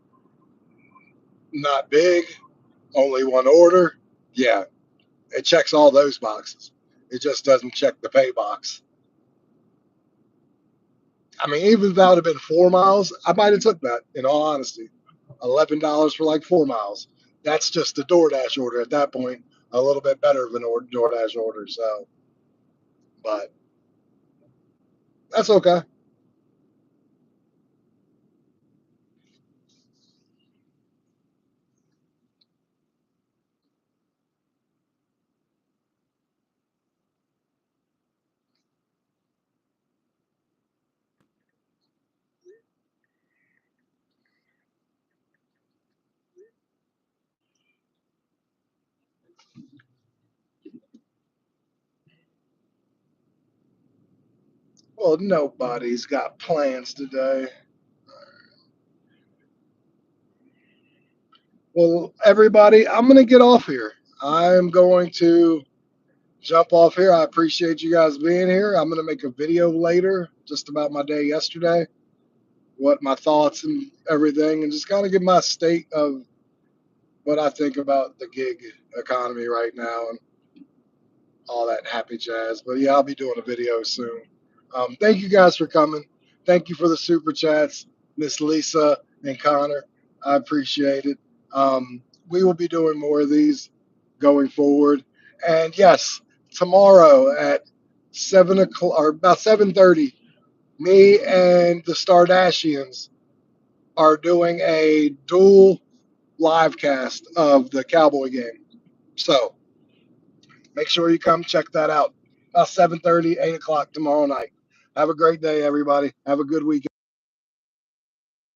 not big, only one order. Yeah, it checks all those boxes. It just doesn't check the pay box. I mean, even if that would have been 4 miles, I might have took that. In all honesty, $11 for like 4 miles. That's just a DoorDash order at that point. A little bit better of an DoorDash order. So, but that's okay. Well, nobody's got plans today. Well, everybody, I'm going to get off here. I'm going to jump off here. I appreciate you guys being here. I'm going to make a video later just about my day yesterday, what my thoughts and everything, and just kind of give my state of what I think about the gig economy right now and all that happy jazz. But yeah, I'll be doing a video soon. Thank you guys for coming. Thank you for the super chats, Miss Lisa and Connor. I appreciate it. We will be doing more of these going forward. And yes, tomorrow at 7 o'clock or about 7:30, me and the Stardashians are doing a dual live cast of the Cowboy game. So make sure you come check that out. About 7:30, 8 o'clock tomorrow night. Have a great day, everybody. Have a good weekend.